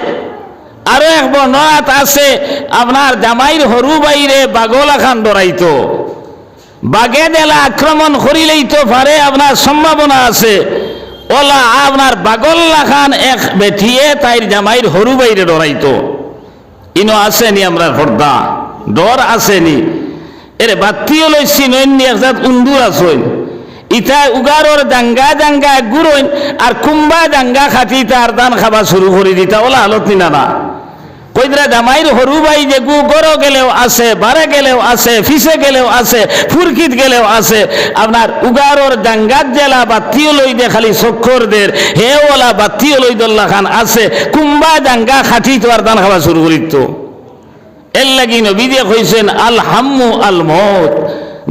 আরো এক বর্ণনাত আছে আপনার জামাইর হরু বাইরে বাগলা খান ডরাইতো, বাগে দেলা আক্রমণ করিলেই তো পারে আপনার সম্ভাবনা আছে। ওলা আপনার বাগল্লা খান এক বেঠিয়ে তাইর জামাইর হরু বাইরে ডরাইতো। ইনো আসেনি আমরা পর্দা, ডর আসেনি। এরে বাতিও লইছি নইনি একজাত উন্দুর আসইন ইটা উগারর জাঙ্গা জাঙ্গা গুরইন আর কুম্বা জাঙ্গা খাতি তার দান খাবা শুরু করে দিতা ওলা হালত নিনা না। কইদরা জামাইর হরু ভাই যে গু গরো গেলেও আছে, বারে গেলেও আছে, ফিসে গেলেও আছে, ফুরকিত গেলেও আছে। আপনার উগারর জাঙ্গাত জেলা বাতিও লই দে খালি চক্ষরদের হে ওলা বাতিও লই দল্লা খান আছে কুম্বা জাঙ্গা খাতি তো আর দান খাবা শুরু করিত। এর লাগি নবী দিয়ে কইছেন আল হাম্মু আল মৌত,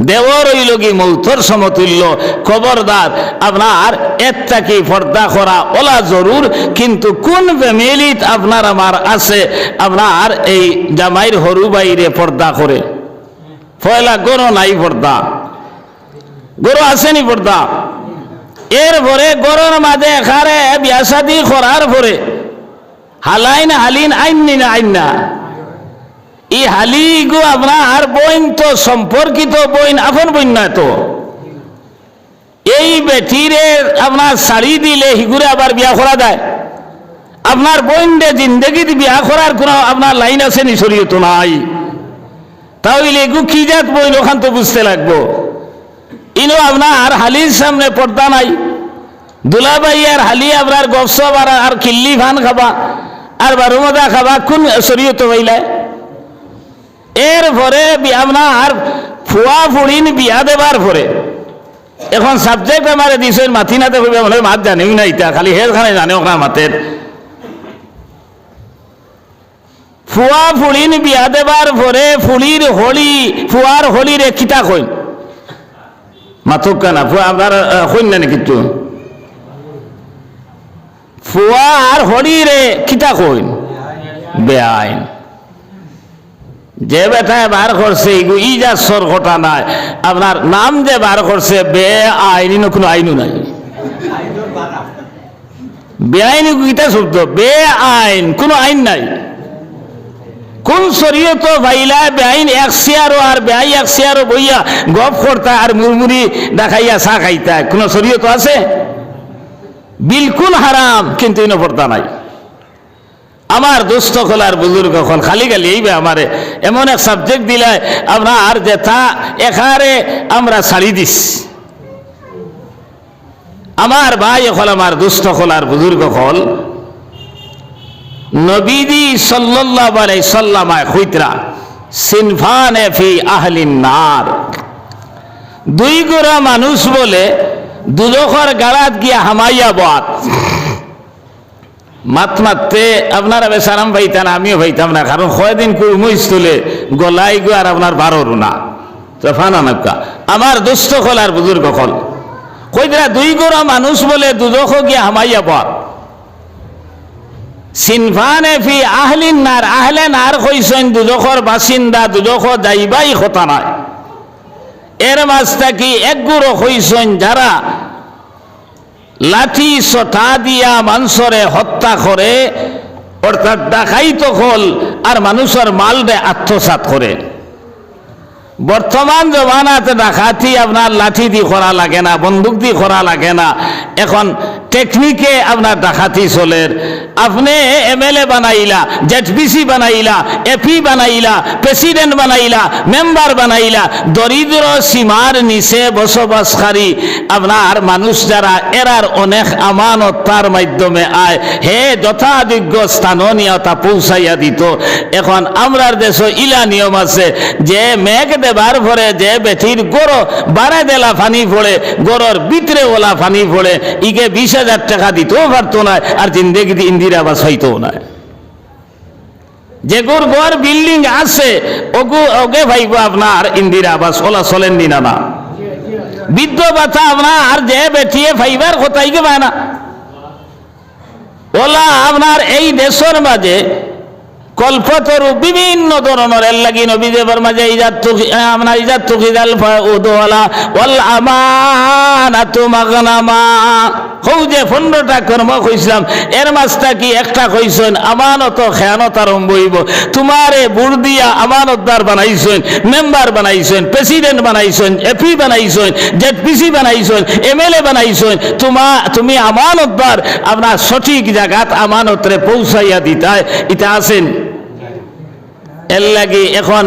দেওয়ার ওই লগি মৌতর সমতুল্য। খবরদার আপনার এরটাকে পর্দা করা ওলা জরুর। কিন্তু কোন ফ্যামিলিত আপনার আমার আছে আপনার এই জামাইর হরু বাইরে পর্দা করে পয়লা গরো নাই পর্দা, গরো আসেনি পর্দা। এরপরে গরোর মাঝে এখানে বিয়া শাদী করার পরে হালাইন হালিন আইন না আইন না এই হালিগু আপনার বইন তো সম্পর্কিত বইন আপন বইন না তো। এই বেটিরে আপনার শাড়ি দিলে হিগুরে আবার বিয়া করা যায়। আপনার বইন দে জিন্দগিত বিয়া করার কোনো আপনার লাইন আছে নি শরীয়ত নাই। তাহলে এগু কি জাত বইন ওখান তো বুঝতে লাগবো। ইনো আপনার হালির সামনে পর্দা নাই। দুলাবাই আর হালি আপনার গপসপ আর কিল্লি ভান খাবা আর বারুমদা খাবা কোন শরীয়ত হইলায়। এরপরে আপনার ফুয়া ফুড়িন বিয়া দেবার পরে এখন সাবজেক্ট আমার দিছেন মাথি নাতে হইবে মনে মাত জানিও না, ইটা খালি হেখানে জানে ওখানে মাতের। ফুয়া ফুড়িন বিয়া দেবার পরে ফুলির হোলি ফুয়ার হোলিরে কিতা কইন মাথক কানা ফুয়া আপনার কইন না কিন্তু ফুয়ার হোলিরে কিতা কইন বেআইন। যে বেটায় বার করছে ই যা সর ঘটা নাই আপনার নাম যে বার করছে বে আইনি কোনো আইনও নাই। বেআইনি গীতা শব্দ বে আইন কোনো আইন নাই। কোন শরীয়ত ভাইলা বেআইন এক শেয়ারও আর বেআই এক শেয়ারও বইয়া গপ করতা আর মুরমুরি দেখাইয়া চা খাইতা কোন শরীয়ত আছে? বিলকুল হারাম। কিন্তু ইনো পর্দা নাই। আমার দুস্থ খোলার বুজুর্গ হল খালি খালি এইবে আমারে এমন এক সাবজেক্ট দিলায় আপনার যে তা এখানে আমরা ছাড়ি দিস। আমার ভাই হল আমার দুস্থ খোলার বুজুর্গ হল নবীজি সাল্লাল্লাহু আলাইহি সাল্লামায় কইতরা সিনফানে ফি আহলিন নার, 2 গোড়া মানুষ বলে দুজখর গাড়াত গিয়া হামাইয়া বাত মাত মারতে আপনারা বেসারাম ভাইতাম আমিও ভাইতাম না। কারণ কয়দিন কুরমুইস তুলে গলাই গো আর আপনার 12 না তো ফানা নাকা। আমার দুস্থ হল আর বুজুর্গ হল কইদরা 2 গোড়া মানুষ বলে দুজখ গিয়া হামাইয়া বাত সিনফানে ফি আহলিন নার, আহলে নার কইছেন দুজখর বাসিন্দা, দুজখ যাইবাই কথা নাই। এর মাঝ থাকি একগুড়ো কইছেন যারা লাঠি সটা দিয়া মানুষরে হত্যা করে, অর্থাৎ ডাকাইত হল আর মানুষের মালরে আত্মসাৎ করে। বর্তমান জমানাতে ডাকাতি আপনার লাঠি দিয়ে করা লাগে না, বন্দুক দিয়ে করা লাগে না, এখন টেকনিকে আপনার ডাকাতি চলের। আপনি এমএলএ বানাইলা, জেডপিসি বানাইলা, এপি বানাইলা, প্রেসিডেন্ট বানাইলা, মেম্বার বানাইলা, দরিদ্র সীমার নিচে বসবাসকারী আপনার মানুষ যারা, এরার অনেক আমানত তার মাধ্যমে আয়, হে যথাযোগ্য স্থানীয়তা পৌঁছাইয়া দিত। এখন আমরার দেশ ইলা নিয়ম আছে যে মেঘ দেবার পরে যে বেঠির গড় বারে দেলা ফানি পড়ে, গড়র ভিতরে ওলা ফানি পড়ে, ইকে 20,000 টাকা দিতেও পারতো না, আর জিন্দেগি ইন্দিরা আবাস হইতো না। যে গড় বিল্ডিং আছে ওকে ভাইব আপনার ইন্দিরা আবাস, ওলা চলেন দিনা না। বৃদ্ধ বাচ্চা আপনার যে বেঠিয়ে ফাইবার কোথাইকে পায় না, ওলা আপনার এই দেশের মাঝে কল্পতরু বিভিন্ন ধরনের এর লাগি নবীদের মাঝে আমরা ইজাত তুকিদাল উদওয়ালা ওয়াল আমানাতু মাগনামা, হৌ যে 15টা কর্ম কইছিলাম, এর মাঝটা কি একটা কইছেন আমানত খেয়ানত আরম্ভ হইব। তোমারে বুড় দিয়া আমানতদার বানাইছেন, মেম্বার বানাইছেন, প্রেসিডেন্ট বানাইছেন, এপি বানাইছেন, জেডপিসি বানাইছেন, এমএলএ বানাইছেন। তুমি আমানতদার, আপনার সঠিক জায়গাত আমানতরে পৌঁছাইয়া দিতায়, এটা আছেন। এর লাগি এখন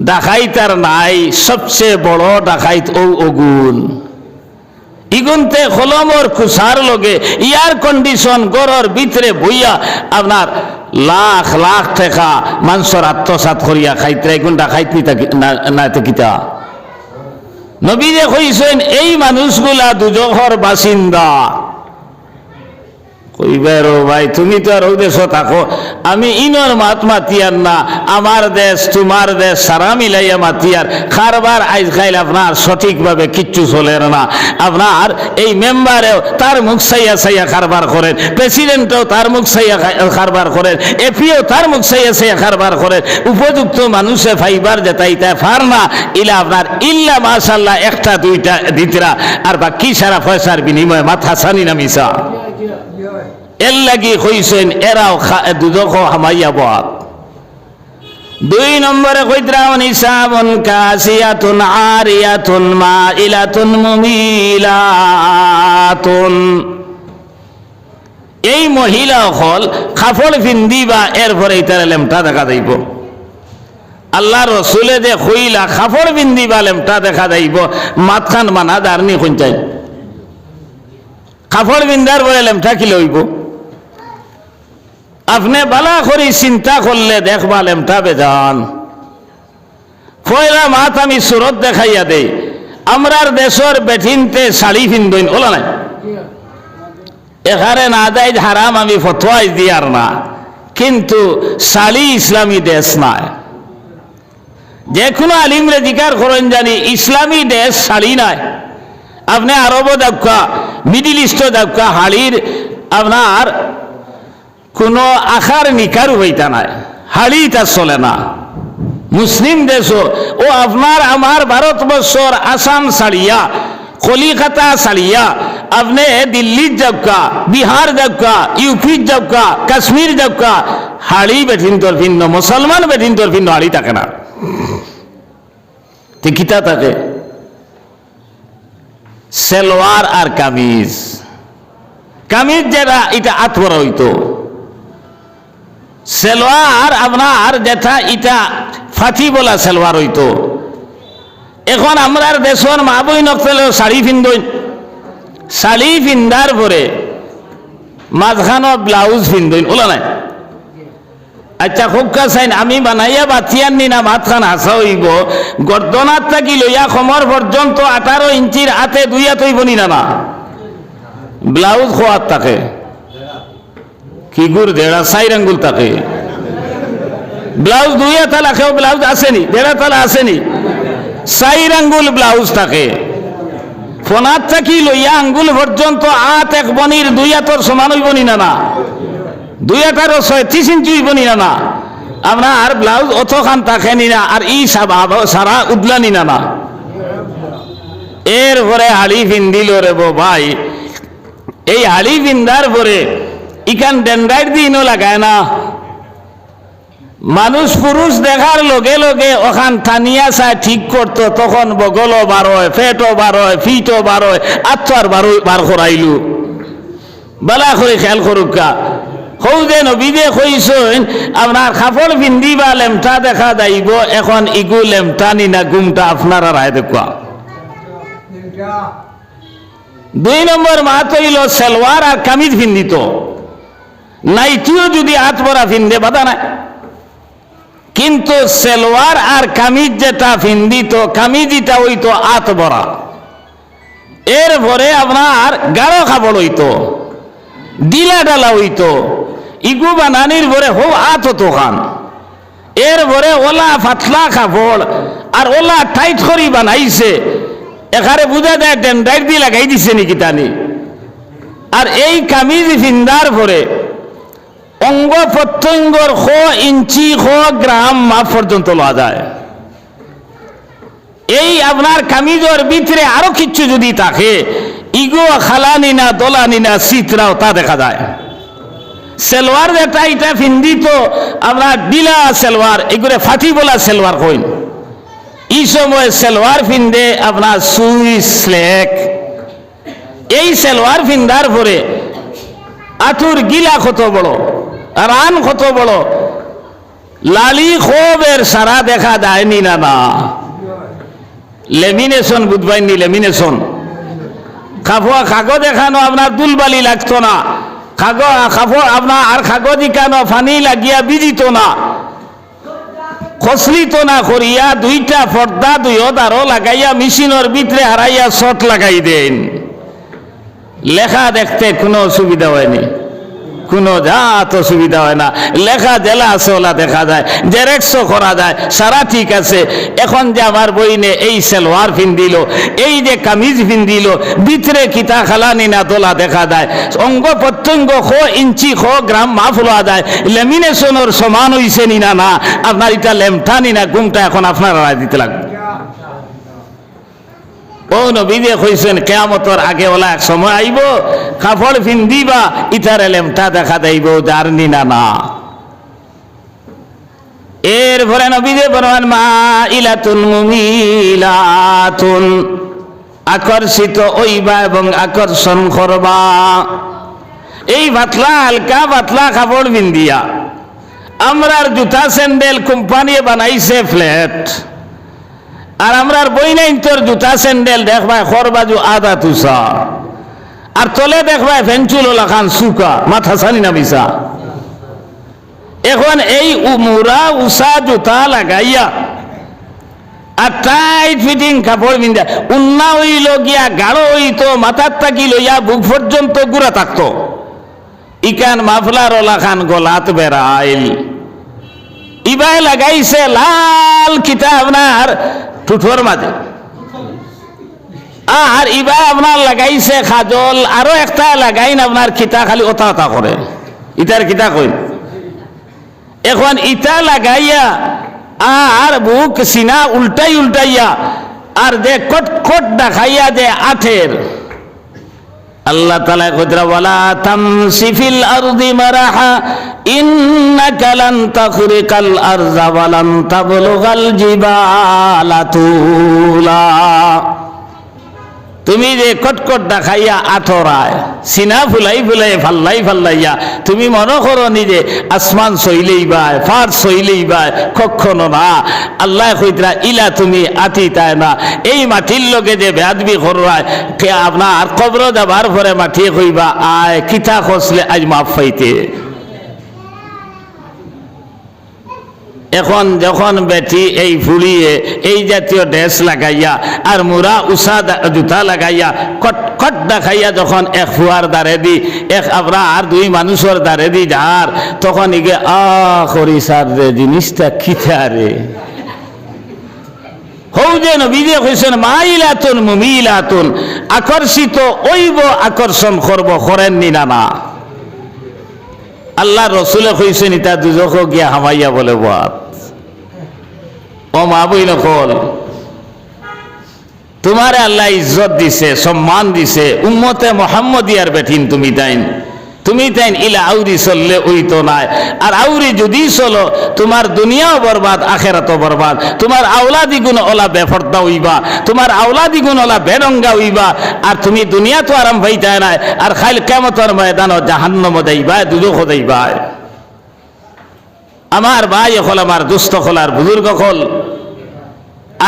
ডাকাইতার নাই, সবচেয়ে বড় ডাকাইত ও অগুন। ইগুনতে কলমর খুসার লগে এয়ার কন্ডিশন গড়র ভিতরে বইয়া আপনার লাখ লাখ টাকা মানুষের আত্মসাৎ করিয়া খাইতে, এগুন ডাকাইত না কিতা। নবীরে কইছেন এই মানুষগুলা দুজখর বাসিন্দা। কইবার ভাই তুমি তো আর ওই দেশ থাকো, আমি ইনর মাত মাতিয়ার না, আমার দেশ তোমার দেশ সারা মিলাইয়া মাতিয়ার কারবার আজ খাইল আপনার সঠিকভাবে কিচ্ছু চলে না। আপনার এই মেম্বারেও তার মুখ চাইয়া চাইয়া কারবার করেন, প্রেসিডেন্টও তার মুখ চাইয়া কারবার করেন, এপিও তার মুখ চাইয়া চাইয়া কারবার করেন। উপযুক্ত মানুষে ফাইবার যেতাইতে ফার না, ইলা আপনার ইল্লা মাশাল্লাহ একটা দুইটা দিতরা, আর বাকি সারা পয়সার বিনিময়ে মাথা সানি না মিশা। এর লাগি কইছেন এরাও দুজখ হামাইয়া বাদ। 2 নম্বরে কইদ্রাও নিসাবুন কাসিয়াতুন আরিয়াতুন মাইলাতুন মুমিলাতুন। এই মহিলা হল কাপড় পিন্দিবা, এরপরে ইতারে লেমটা দেখা যাইব। আল্লাহ রসুলে যে কইলা কাপড় পিন্দিবা লেমটা দেখা যাইব, মাতখান মানা দারনি খুঁজাই কাপড় বিন্দার পরে লেমটা কি লইব। আপনি বালা করি চিন্তা করলে দেখবা লেমটা বেজান। পয়লা মাত আমি সুরত দেখাইয়া দেই, আমরার দেশের বেঠিনতে শাড়ি পিন্দইন ওলা নাই, এখানে না দেয় হারাম, আমি ফতোয়াই দিয়ার না, কিন্তু শাড়ি ইসলামী দেশ নাই। যে কোনো আলিমরে জিকার করেন জানি ইসলামী দেশ শাড়ি নাই। আপনি আরব দেখা, মিডিল ইস্টও দেখা, হাড়ির আপনার কোনো আখার নিকারও হইতা নাই, হাড়িটা চলে না। মুসলিম দেশও ও আপনার আমার ভারতবর্ষর আসাম ছাড়িয়া, কলিকাতা ছাড়িয়া আপনি দিল্লির যাবকা, বিহার যাবকা, ইউপির যাবকা, কাশ্মীর যাবকা, হাড়ি বেঠিন্তর ভিন্ন, মুসলমান বেঠিন্তর ভিন্ন হাড়ি থাকে না। কিতা থাকে সেলোয়ার আর কামিজ। কামিজ যেটা এটা আতবর হইতো, সেলোয়ার আপনার যেটা এটা ফাঁচি বলা সেলোয়ার হইতো। এখন আমরার দেশের মা বই নকলেও শাড়ি পিন্দই, শাড়ি পিন্দার পরে মাঝখানো ব্লাউজ পিন্দই ওলা নাই। আচ্ছা খুবকা চাইন আমি বানাইয়া বাতিয়ার নি না, মাঝখান হাসা হইব, গর্দনার থাকি লইয়া কমর পর্যন্ত 18 ইঞ্চির হাতে 2 হাত হইব নি না। ব্লাউজ খোয়ার থাকে কি গুড় 1.5 আঙ্গুল থাকে। ব্লাউজ 2 হাত লাখেও ব্লাউজ আসেনি, 1.5 তালা আসেনি, 4 আঙ্গুল ব্লাউজ থাকে। ফোনার থাকি লইয়া আঙ্গুল পর্যন্ত 8 এক বনির 2 হাতর সমান হইব নি না। 2.18 ইঞ্চি হইব নি না আপনার আর ব্লাউজ অতখান থাকে নি না আর ই সারা উদলানি না এরপরে হাড়ি ফিন্দিল রে ভাই এই হাড়ি ফিন্দার পরে ইখান ডেন্ডাইট দিনও লাগায় না মানুষ পুরুষ দেখার লগে লগে ওখান থানিয়া চায় ঠিক করতো তখন বগলও বার হয় পেটও বার হয় ফিটও বার হয় আত্মার বার করাইলু বেলা করে খেয়াল করুকা হৌ যে নবীদে কইছেন আপনার কাপড় পিন্ধি বা লেমটা দেখা যাইব এখন ইগু লেমটা নি না গুমটা আপনারা রায় দেখা 2 নম্বর মাত হইল সেলওয়ার আর কামিজ পিন্দিত নাইটিও যদি হাত ভরা পিন্ধে বাধা নাই কিন্তু সেলওয়ার আর কামিজ যেটা পিন্দিত কামিজিটা হইতো হাত ভরা এরপরে আপনার গাঢ় কাপড় হইতো ডিলা ডালা হইতো ইগু বানানির ভরে হো হাত হতো খান এরপরে ওলা ফাতলা কাপড় আর ওলা টাইট করি বানাইছে এখানে বুঝা যায় ডেন্ডাইট দিয়ে লাগাই দিছে নাকি টানি আর এই কামিজ ফিন্দার পরে অঙ্গ প্রত্যঙ্গর 1 ইঞ্চি 1 গ্রাম মাপ পর্যন্ত লওয়া যায় এই আপনার কামিজের ভিতরে আরো কিছু যদি থাকে ইগো খালানি না দোলানি না চিত্রাও তা দেখা যায় সেলওয়ার যেটা এটা ফিন্দিত আপনার ডিলা সেলওয়ার এগুলো ফাটি বলা সেলওয়ার কইন এই সময় সেলওয়ার ফিন্দে আপনার সুই স্লেক এই সেলওয়ার ফিন্দার পরে আঁঠুর গিলা কত বড় রান কত বড় লালি খোবের সারা দেখা যায়নি না না লেমিনেশন বুধবাইনি লেমিনেশন কাগজ দেখানো আপনার দুলবালি লাগতো না কাপড় আপনার আর কাগজ কেন ফানি লাগিয়া বিজিত না খসলিত না করিয়া 2টা পর্দা 2 দারো লাগাইয়া মেশিনের ভিতরে হারাইয়া শট লাগাই দেন লেখা দেখতে কোনো অসুবিধা হয়নি কোনো জাত অসুবিধা হয় না লেখা জেলা আছে ওলা দেখা যায় জেরেক্সও করা যায় সারা ঠিক আছে এখন যে আমার বইনে এই সেলওয়ার ফিন্দিল এই যে কামিজ ফিন্দিল ভিতরে কিতা খালানি না তোলা দেখা যায় অঙ্গ প্রত্যঙ্গ 1 ইঞ্চি 1 গ্রাম মাপ লওয়া যায় লেমিনেশনের সমান হইছে নি না না আপনার এটা লেমটা নি না গুমটা এখন আপনারা রায় দিতে লাগবে ও নবীদে কইছেন কিয়ামতের আগে ওলা এক সময় আইব কাপড় পিন্দিবা ইতারে লেমটা দেখা দেইব জারনি না না এরপরে নবীদে বলেন মা ইলাতুন মুমিলাতুন আকর্ষিত হইবা এবং আকর্ষণ করবা এই পাতলা হালকা পাতলা কাপড় পিন্দিয়া আমরার জুতা স্যান্ডেল কোম্পানি বানাইছে ফ্ল্যাট আর আমরার বইনাইন্তর জুতা স্যান্ডেল দেখবাই খরবাজু আদা তুষা আর তলে দেখবাই ফেঞ্চুল লাখান সুকা মাথা সানি না মিশা এখন এই মুরা উষা জুতা লাগাইয়া আর টাইট ফিটিং কাপড় বিন্দা উন্না হইল গিয়া গাঢ় হইতো মাথার থাকি লইয়া বুক পর্যন্ত গুড়া থাকতো ইকান মাফলার লাখান গলাত বেড়াইল ইবাই লাগাইছে লাল কিতা আপনার টুঠোর মাঝে আর ইবা আপনার লাগাইছে খাজল আরো একটা লাগাইন আপনার কিতা খালি ওতা ওতা করে ইটার কিতা কই এখন ইটা লাগাইয়া আর বুক সিনা উল্টাইয়া আর যে কট দেখাইয়া যে আঠের আল্লাহ তাআলা কইরা ওয়ালা তামসিফিল আরদি মারাহা ইন্নাকা লান তাখরিকাল আরযা ওয়া লান তাবলুগাল জিবালা তুলা তুমি যে কটকট দেখাইয়া আঠরায় সিনা ফুলাই ফাল্লাইয়া তুমি মনে করো নিজে আসমান সইলেই বাই ফার সইলেই বাই কখনো না আল্লাহ কইরা ইলা তুমি আতি তাই না এই মাটির লগে যে বেয়াদবি কররায় কে আপনার কবর যাবার পরে মাটি কইবা আয় কিতা খসলে আজ মাফ পাইতে এখন যখন বেটি এই ফুড়িয়ে এই জাতীয় ড্রেস লাগাইয়া আর মুরা উষা জুতা লাগাইয়া কট দেখাইয়া যখন এক ফুয়ার দ্বারে দি এক আমরা আর 2 মানুষের দ্বারে দি যার তখন ইগে করি সার রে জিনিসটা খিথা রে হৌ যে নবীজি কইছেন মাইলাতুন মুমিলাতুন আকর্ষিত ওইব আকর্ষণ করব করেননি না আল্লাহ রসুলে কইছেন ইতা দুজখ গিয়া হামাইয়া বলে বাত। ও মা বই নকল, তোমারে আল্লাহ ইজ্জত দিছে, সম্মান দিছে, উম্মতে মোহাম্মদিয়ার বেঠিন তুমি তাইন ইলা আউরি চললে ওই তো নাই। আর আউরি যদি চলো তোমার দুনিয়াও বরবাদ, আখেরাতও বরবাদ। তোমার আওলাদি গুণ ওলা বেফর্দা হইবা, তোমার আওলাদি গুণ ওলা বেরঙ্গা হইবা। আর তুমি দুনিয়া তো আরাম পাইতাই নাই, আর খাইল কিয়ামতের ময়দানও জাহান্নামে যাইবা, দুজখে যাইবা। আমার ভাই হল, আমার দুস্থ হল, আর বুজুর্গ হল,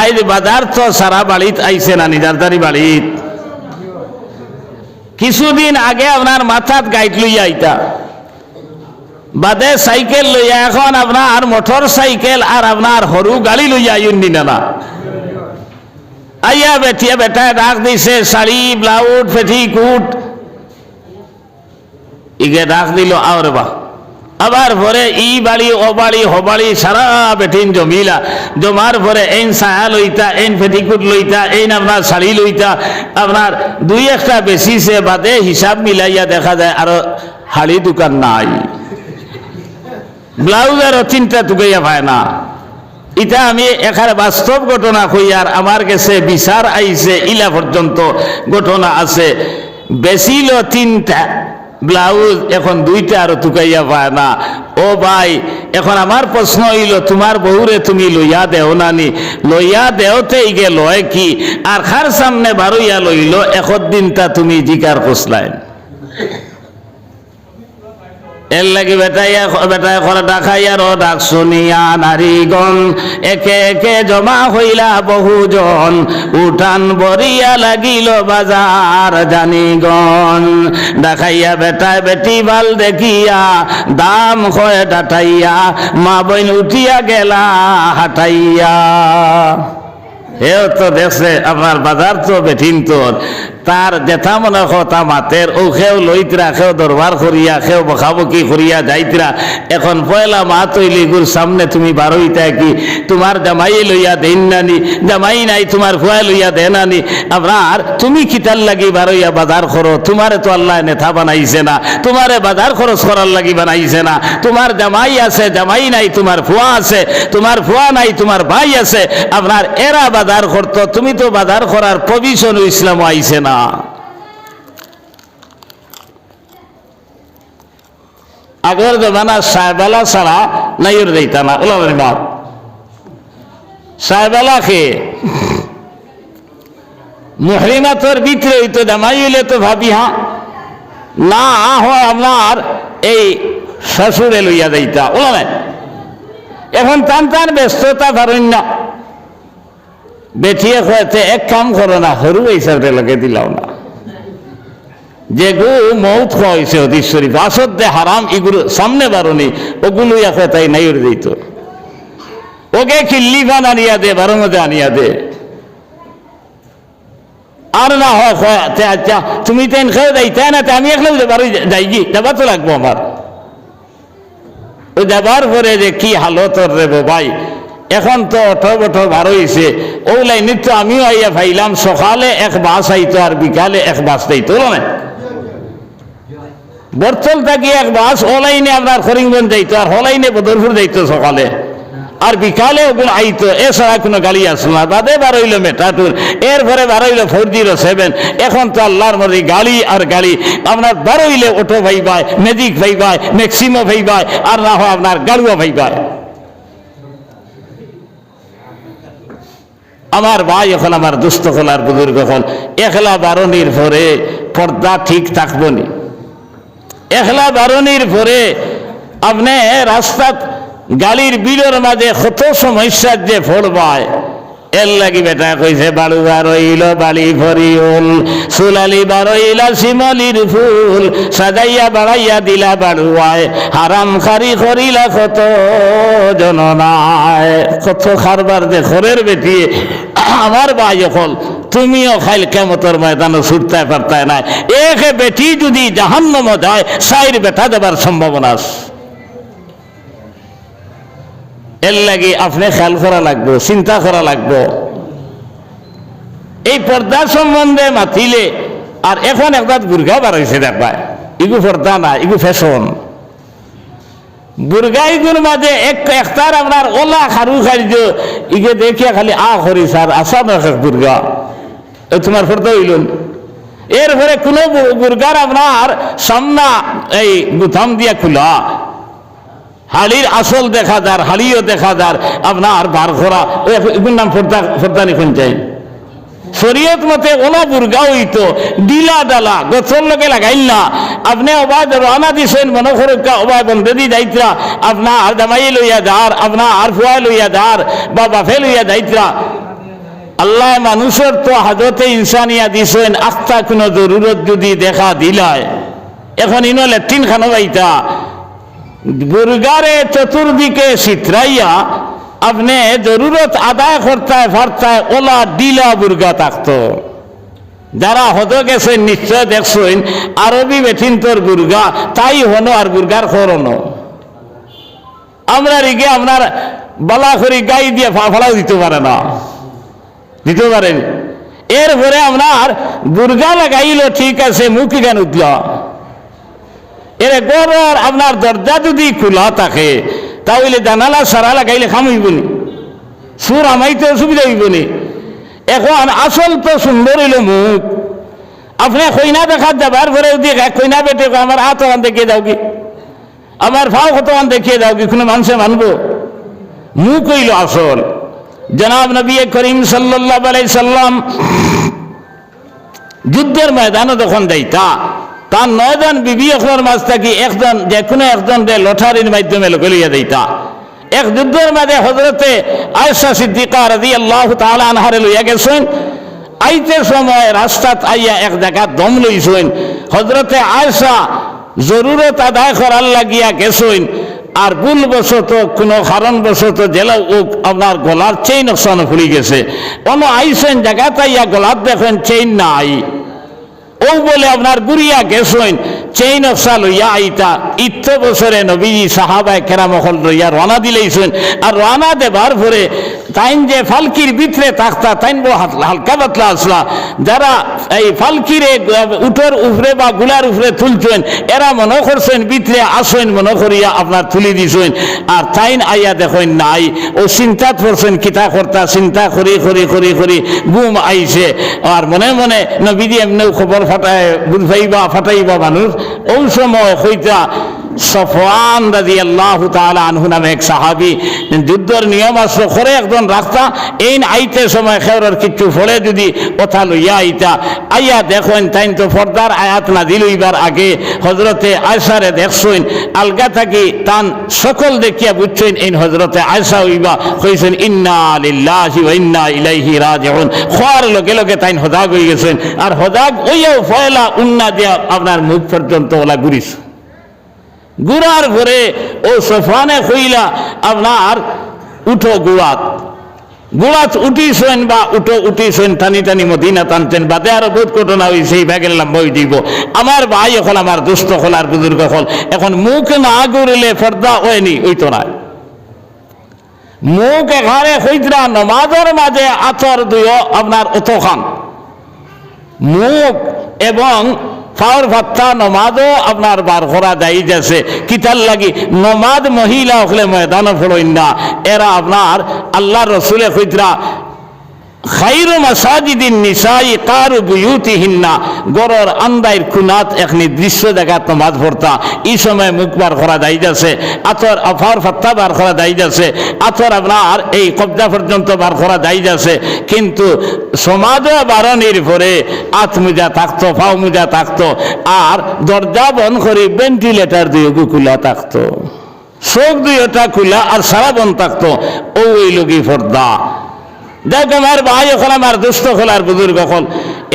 আইজ বাজার তো সারা বাড়িত আইছে না নিজারদারি বাড়িত। কিছুদিন আগে আপনার মাথাত গাইড লইয়া আইতা, বাদে সাইকেল লইয়া, এখন আপনার মোটর সাইকেল আর আপনার সরু গাড়ি লইয়া আইনি না। আইয়া বেটিয়া বেটায় ডাক দিছে, শাড়ি ব্লাউজ পেটিকুট ইগে ডাক দিল, আওরে বা আবার পরে ই বাড়ি ও বাড়ি হবাড়ি সারা বেঠিন জমিলা, জমার পরে এন ছায়া লইতা, এন পেটিকুট লইতা, এন আপনার শাড়ি লইতা, আপনার দুই একটা বেশিছে, বাদে হিসাব মিলাইয়া দেখা যায় আরো হাড়ি দোকান নাই, ব্লাউজেরও চিন্তা টুকাইয়া পায় না। ইটা আমি এখানে বাস্তব ঘটনা কই, আর আমার কাছে বিচার আইছে, ইলা পর্যন্ত ঘটনা আছে। বেশিল 3টা ব্লাউজ, এখন 2টা আরো টুকাইয়া পায় না। ও ভাই, এখন আমার প্রশ্ন হইল, তোমার বহুরে তুমি লইয়া দেও নানি? লইয়া দেওতে গে লয় কি, আর খার সামনে বারইয়া লইল, একদিনটা তুমি জিকার করছলেন। এর লাগি বেটায় করে ডাকাইয়ার ডাক শুনিয়া নারীগণ একে একে জমা হইলা বহুজন, উঠান বরিয়া লাগিল বাজার জানিগণ। ডাকাইয়া বেটায় বেটি বাল দেখিয়া দাম হয় ডাটাইয়া, মা বইন উঠিয়া গেলা হাটাইয়া। হেও তো দেখছে আপনার বাজার তো বেঠিন তোর, তার যেথা মনে কথা মাতের ও খেও লইতরা, খেও দরবার করিয়া, খেও বখাবকি করিয়া যাইতরা। এখন পয়লা মা তৈলি গুর সামনে তুমি বারোইতা কি তোমার জামাই লইয়া দেন নানি? জামাই নাই, তোমার ফুয়া লইয়া দে নানি? আপনার তুমি কিতার লাগি বারোইয়া বাজার করো? তোমারে তো আল্লাহ নেতা বানাইছে না, তোমারে বাজার খরচ করার লাগি বানাইছে না। তোমার জামাই আছে, জামাই নাই, তোমার ফুয়া আছে, তোমার ফুয়া নাই, তোমার ভাই আছে। আপনার এরা বাজার করতো, তুমি তো বাজার করার প্রভিশন ইসলাম আইছে না। আগের জমানা সাহেবেলা ছাড়া নাইর দিতা না, ওলামের বাপ সাহেবেলা খেয়ে মুহরিমাতর ভিতরে হইতো, জামাই হইলে তো ভাবি হ্যাঁ না হয় আপনার এই শ্বশুরে লইয়া দিতা, ওলামে। এখন টান টান ব্যস্ততা ধরেন না, বেঠিয়ে হয়েছে এক কাম করো না, হরু হিসাবে লগে দিলাও না, যে গু মৌত হয়েছে হদিস শরীফ, আসতে হারাম এগুলো সামনে বারণি, ওগুলো এখন তাই নাই দিত। ওকে কিল্লি বান আনিয়া দে, বারো মধ্যে আনিয়া দে। আর না হয় আচ্ছা তুমি তেন খেয়ে যাই, তাই না? আমি একলা বারো যাই কি যাবা তো লাগবো আমার। ওই যাবার পরে যে কি হালত রে ভাই, এখন তো অটো বটো বার হয়েছে, ওই লাইনে তো আমিও আইয়া ভাইলাম, সকালে এক বাস আইতো আর বিকালে এক বাস দিত না। বর্তল থাকি এক বাস ও লাইনে আপনার করিমগঞ্জ যাইতো, আর ও লাইনে বদরপুর যাইতো সকালে, আর বিকালে ওগুলো আইতো। এছাড়া কোনো গাড়ি আসলো না। বাদে বারইল মেটাটুর, এরপরে বারইল 407। এখন তো আল্লাহর মধ্যে গাড়ি আর গাড়ি, আপনার বারইলে অটো ভাইবাই, ম্যাজিক ভাইবাই, ম্যাক্সিমো ভাইবাই, আর না হয় আপনার গাড়ুয়া ভাইবাই। আমার ভাই এখন আমার দুস্থ হল আর বুজুর্গ হল, একলা বারণির পরে পর্দা ঠিক থাকবো নি? একলা বারণির পরে আপনি রাস্তা গাড়ির বিলের মাঝে কত সমস্যার যে পড়বায়। এর লাগি বেটা কইছে, বাড়ু বারইল বালি ফরিউল, সুলালি বারইলা শিমলির ফুল, সাজাইয়া বাড়াইয়া দিলা বাড়ুয়ায়, হারাম খারি করিলা কত জননায়। কত খারবার যে ঘরের বেটি আমার ভাই হল, তুমিও খাইল কেমতর ময়দানে ছুটতে পারতায় না। এক বেটি যদি জাহান্নামে যায়, সাইর বেটা দেবার সম্ভাবনা আছে। এর লাগি আপনি খেয়াল করা লাগবে, চিন্তা করা লাগবে এই পর্দা সম্বন্ধে মাতিলে। আর এখন একবার বুর্গা বার হয়েছে দেখবা, ইগু পর্দা না, ইগু ফ্যাশন। বুর্গাইগুর মাঝে একটার আপনার ওলা খারু খাইজ ইকে দেখিয়া খালি করি স্যার আসা না বুর্গা তোমার ফর্দ হইলুন। এরপরে কোন বুর্গার আপনার সামনা এই গুথাম দিয়া খুলা হাড়ির আসল দেখা যার, হাড়িও দেখা যার, আপনার বার করা এগুলোর নাম ফর্দানি খুন চাই। শরীয়ত মতে ওলা বুর্গা হইতো ডিলা ডালা গছর লগে লাগাইল না। আপনি অবাধ রানা দিছেন মনে করুকা অবাধ বন্ধে দি যাইতরা আপনার জামাই লইয়া যার, আপনার ফুয়া লইয়া যার বা বাফে লইয়া যাইতরা। আল্লাহ মানুষের তো হাজতে ইনসানিয়া দিছেন, আস্থা কোনো জরুরত যদি দেখা দিলায় এখন ইনো লেট্রিন খানো যাইতা বুর্গারে চতুর্দিকে চিত্রাইয়া আপনি জরুরত আদায় করতায় ফারতায় ওলা ডিলা বুর্গা থাকতো। যারা হদ গেছেন নিশ্চয় দেখছেন আরবি বেঠিন্তর বুর্গা তাই হনো আর বুর্গার খরনো আমরা রিগে আপনার বালা করি গাই দিয়ে ফাফালাও দিতে পারে না, দিতে পারেন। এরপরে আপনার বুর্গা লাগাইল ঠিক আছে, মুখ কেন উঠল এর গড়র আপনার দরজা যদি খোলা থাকে তাহলে জানালা সারা লাগাইলে খাম হইব নি, সুর আমাইতে অসুবিধা হইব নি। এখন আসল তো সুন্দর হইল মুখ। আপনি কইনা দেখার যাবার পরে কইনা বেটে আমার হাত ওখান দেখিয়ে দাও কি, আমার ভাও কতক্ষণ দেখিয়ে দাও কি, কোনো মানুষে মানবো? মুখ হইল আসল। জনাব নবী করিম সাল্লাল্লাহু আলাইহি সাল্লাম যুদ্ধের ময়দানে যখন যাইতা তার 9 জন বিবি এখনের মাঝ থাকি একজন যে কোনো একজন লটারির মাধ্যমে লোকে লইয়া দিতা। এক যুদ্ধের মাঝে হজরতে আয়েশা সিদ্দিকা রাদিয়াল্লাহু তাআলা আনহারে লইয়া গেছেন। আইতে সময় রাস্তাত আইয়া এক জায়গা দম লইছেন। হজরতে আয়েশা জরুরত আদায় করার লাগিয়া গেছেন আর ভুলবশত কোনো কারণবশত জেলা আপনার গলার চেইন অকসানো খুলে গেছে। অন্য আইসেন জায়গাতে আইয়া গলার দেখেন চেইন নাই, ও বলে আপনার গুড়িয়া গেছেন চেইন অফসা লইয়া আইতা। ইত্য বছরে নবীজি সাহাবায়ে কেরাম হল লইয়া রানা দিলেইছেন। আর রানা দেবার পরে তাইন যে ফালকির ভিতরে থাকতা তাইন হালকা পাতলা আসলা, যারা এই ফালকিরে উঠোর উপরে বা গুলার উপরে তুলছেন এরা মনে করছেন ভিতরে আসেন মনে করিয়া আপনার তুলি দিছেন। আর তাইন আইয়া দেখেন নাই, ও চিন্তাত করছেন কিতা করতা, চিন্তা করি করি করি করি গুম আইছে। আর মনে মনে নবীজি এমনিও খবর ফাটাইবা মানুষ। ওই সময় হইতা সফওয়ান রাদিয়াল্লাহু তাআলা আনহু নামে এক সাহাবী যুদ্ধের নিয়ম আসলো করে একজন রাস্তা এই আইতে সময় খেওরের কিছু ফলে যদি কথা লইয়া আইতা আইয়া দেখেন তাইন তো পর্দার আয়াত নাজিল হইবার আগে হজরতে আয়েশারে দেখছেন আলগা থাকি তান সকল দেখিয়া বুঝছেন এই হজরতে আয়েশা হইবা কইছেন ইন্না লিল্লাহি ওয়া ইন্না ইলাইহি রাজিউন। খোয়ার লগে লগে তাইন হদাগ হয়ে গেছেন। আর হদাগ ওইও ফয়লা উন্না দিয়া আপনার মুখ পর্যন্ত ওলা ঘুরিস গুড়ার ঘরে ও সফানে কইলা আপনার উঠো গুড়াত গুড়াত উঠিছেন বা উঠো উঠিছেন টানি টানি মদিনা টানছেন বাদে আরো বহুত ঘটনা হয়েছে এই ব্যাগের লম্বই দিব। আমার ভাই হল আমার দুস্থ হল আর বুজুর্গ হল এখন মুখ না গুড়লে পর্দা হয়নি ওই তো নাই মুখ এখানে হইতরা নমাজের মাঝে আচর দুইও আপনার অতখান মুখ এবং ফাওর ভাত্তা নমাদও আপনার বার করা যাই যাচ্ছে কিতার লাগি নমাদ মহিলা হলে ময়দানে ফলইন না এরা আপনার আল্লাহ রসুলে কইতরা খাইরু মাসাজিদিন নিসাই কারু বুয়ুতিহিন্না গরর আন্দাইর কুনাত এক নির্দিষ্ট জায়গা নমাজ পড়তা এই সময় মুখ বার করা যাই যাচ্ছে আতর ফাওর ভাত্তা বার করা যাই যাচ্ছে আতর আপনার এই কবজা পর্যন্ত বার করা যাই যাচ্ছে। কিন্তু সমাজে বারণের পরে আত মুজা থাকতো ফাও মুজা থাকতো আর দরজা বন্ধ করে ভেন্টিলেটার দিয়ে খোলা থাকতো চোখ দুইটা খোলা আর সারা বন্ধ থাকতো ওই লোকই পর্দা। দেখ আমার ভাই হল আমার দুস্থ হল আর বুজুর্গ হল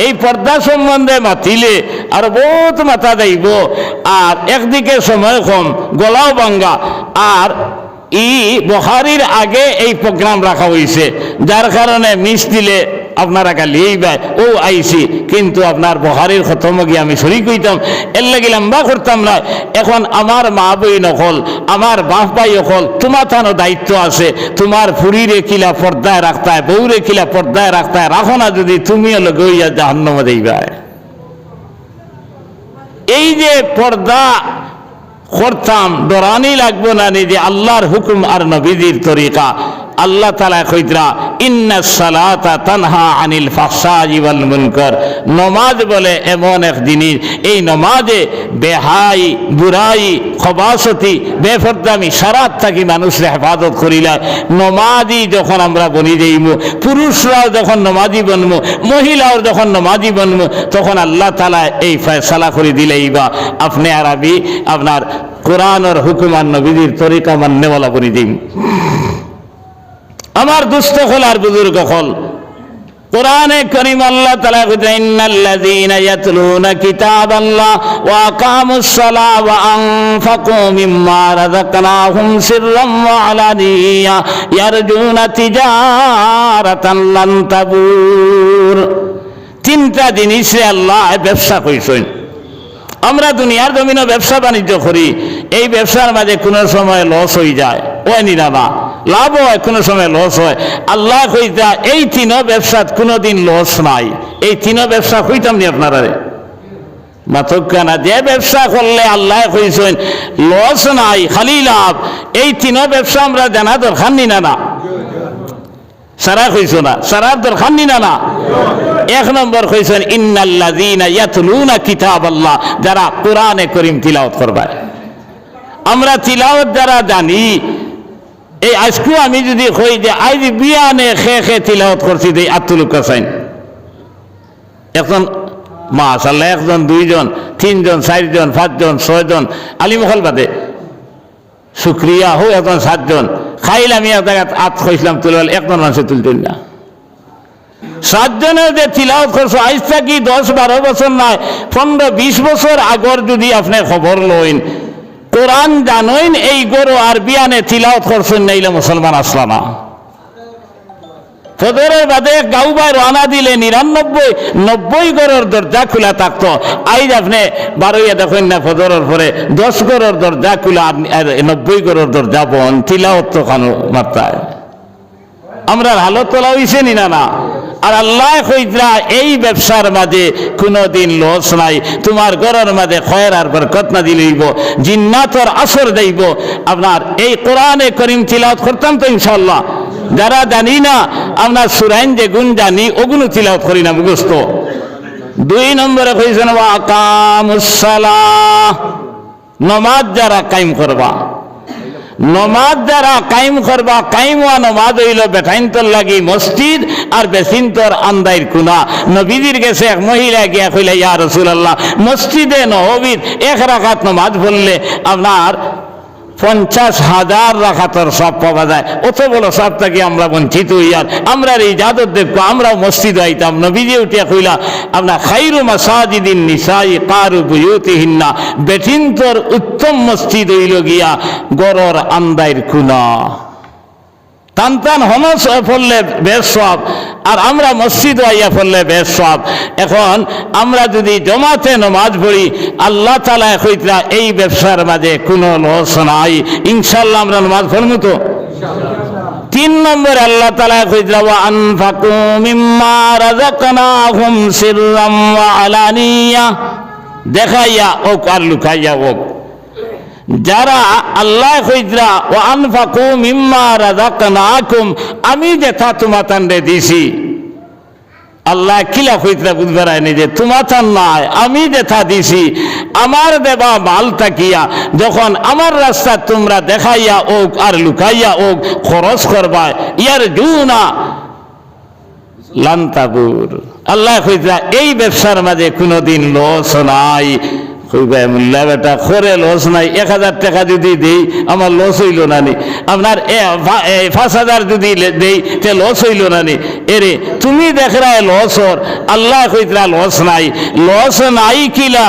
এই পর্দা সম্বন্ধে মাতিলে আর বহুত মাথা যাইব আর একদিকে সময় কম গলাও ভাঙ্গা আর বুখারীর আগে এই প্রোগ্রাম রাখা হয়েছে যার কারণে মিস দিলে আপনারা কালি এই ভাই ও আইসি কিন্তু আপনার বুখারীর খতম গিয়ে আমি শরীক হইতাম এর লাগি লম্বা করতাম না। এখন আমার মা বই নকল আমার বাপ ভাই অকল তোমার থানো দায়িত্ব আছে তোমার ফুরিরে কিলা পর্দায় রাখতায় বউরে কিলা পর্দায় রাখতায় রাখো না যদি তুমিও লগে হইয়া জাহান্নামে যাইবা। এই যে পর্দা করতাম, ডরানি লাগবো না যে আল্লাহর হুকুম আর নবীজির তরিকা। আল্লাহ তাআলা কইতরা ইন্নাস সালাতা তানহা আনিল ফাহশাই ওয়াল মুনকার। নমাজ বলে এমন এক জিনিস, এই নমাজে বেহাই, বুরাই, খবাসতি, বেফরদামি সারাত থাকি মানুষের হেফাজত করিলা। নমাজি যখন আমরা বনি যাইব, পুরুষরাও যখন নমাজি বনবো, মহিলাও যখন নমাজি বনবো, তখন আল্লাহ তাআলা এই ফয়সালা করে দিলেইবা আপনি আরবি আপনার কোরআনের হুকুম আর নবীজির তরিকা মান্যওয়ালা বনি যাইব। আমার দুস্থ হল আর বুজুর্গ হল, কোরআনে কারীম আল্লাহ তাআলা কইতেন ইন্নাল্লাযীনা ইয়াতলুনা কিতাবাল্লাহ ওয়া আকামুস সালাহ ওয়া আনফাকু মিম্মা রাযাকনাহুম সিররাম ওয়া আলানিয়া ইয়ারজুনা তিজারাতান লান তাবুর। তিনটা জিনিসে আল্লাহ ব্যবসা কইছেন। আমরা দুনিয়ার জমিনে ব্যবসা বাণিজ্য করি, এই ব্যবসার মাঝে কোনো সময় লস হয়ে যায়, ওই নিরামা লাভ হয়, কোনো সময় লস হয়। আল্লাহ কইতা এই তিনও ব্যবসাত কোনোদিন লস নাই। এই তিনও ব্যবসা কইতাম নি আপনারা মাথকানা, যে ব্যবসা করলে আল্লাহ কইছেন লস নাই খালি লাভ, এই তিনও ব্যবসা আমরা জানা দরকার নি না সারা কইছো না, সারার দরকার নি না। এক নম্বর কইছেন ইন্নাল্লাযীনা ইয়াতলুনা কিতাবাল্লাহ, যারা কোরআনে কারীম তিলাওয়াত করবে। আমরা তিলাওয়াত যারা জানি, এই আজকেও আমি যদি কই যে আজ বিয়ানে খে তিলাওয়াত করছি দেই আতুল কাসাইন, এখন মাশাআল্লাহ একজন, দুইজন, তিনজন, চারজন, পাঁচজন, ছয়জন আলিমহল বাদে শুক্রিয়া হো, এখন সাতজন খাইল। আমি এক জায়গায় আত খাইছিলাম তুলল, একজন মানুষে তুলতেন না। সাতজনের যে তিলাওয়াত করছো আজ থাকি 10-12 বছর নয়, 15-20 বছর আগর যদি আপনি খবর লইন, কোরআন জানইন এই গরু আর বিয়ানে তিলাওয়াত করছেন নাইলে মুসলমান আসলা না। ফজরের বাদে গাউবাই রানা দিলে 99-90 গরুর দরজা খোলা থাকতো। আজ আপনি 12 দেখেন না, ফজরের পরে 10 গরুর দরজা খোলা আর 90 গরুর দরজা বন, তিলাওয়াত তো খানো মাত্রায়। আমরা হালত তোলা হইছে নি না। আর আল্লাহ কইতরা এই ব্যবসার মাঝে কোনোদিন লস নাই, তোমার ঘরের মাঝে খয়র আর বরকত না দিলেইব, জিন্নাতর আসর দেইব। আপনার এই কোরআনে কারীম তিলাওয়াত করতাম তো ইনশাআল্লাহ। যারা জানি না আমরা সুরাইন যে গুণ জানি ওগুলো তিলাওয়াত করি না মুখস্থ। 2 নম্বরে কইছেন ওয়া আকামুস সালাহ, নামাজ যারা কায়েম করবা, নমাজ যারা কায়েম করবা, কায়েম ওয়া নমাজ হইল বেঠাইন্তর লাগি মসজিদ আর বেসিন্তর আন্দাইর কুনা। নবীজির কাছে এক মহিলা গিয়া কইলা ইয়া রাসূলুল্লাহ, মসজিদে নববীর 1 রাকাত নমাজ পড়লে আপনার 50,000 রাকাতের সব পাওয়া যায়। অত বড় সব থেকে আমরা বঞ্চিত হইয়ার, আমরা এই জাদত দেখবো আমরাও মসজিদ আইতাম। নবীজি উঠিয়া কইলা আপনার খাইরু মাসাজিদিন নিসাই কারু বুয়ুতিহিন্না, বেঠিন্তর উত্তম মসজিদ হইল গিয়া গরর আন্দাইর কুনা। টান টান হনস পড়লে বেশ সব, আর আমরা মসজিদ আইয়া পড়লে বেশ সব। এখন আমরা যদি জমাতে নমাজ পড়ি, আল্লাহ তাআলা কইতরা এই ব্যবসার মাঝে কোনো লস নাই, ইনশাআল্লাহ আমরা নমাজ পড়ব তো। 3 নম্বর আল্লাহ তাআলা কইতরা ওয়া আনফাকু মিম্মা রাযাকনাহুম সিররাম ওয়া আলানিয়া, দেখাইয়া ওক আর লুকাইয়া ওক। যারা আল্লাহ কইতরা ওয়া আনফাকু মিম্মা রাযাকনাকুম, আমি যেটা তোমাতানরে দিছি, আল্লাহ কিলা কইতরা বুঝবার আইনি যে তোমাতান নাই, আমি যেটা দিছি আমার দেবা মাল তাকিয়া যখন আমার রাস্তা তোমরা দেখাইয়া ওক আর লুকাইয়া ওক খরচ করবা, ইয়ার জুনা লান্তাবুর। আল্লাহ কইতরা এই ব্যবসার মাঝে কোনোদিন লস নাই। কইবা মুল্লা বেটা খরে লস নাই, 1000 টাকা যদি দেই আমার লস হইল না নি, আপনার 5000 যদি দেই তে লস হইল না নি। এরে তুমি দেখরা লস হর, আল্লাহ কইতরা লস নাই। লস নাই কিলা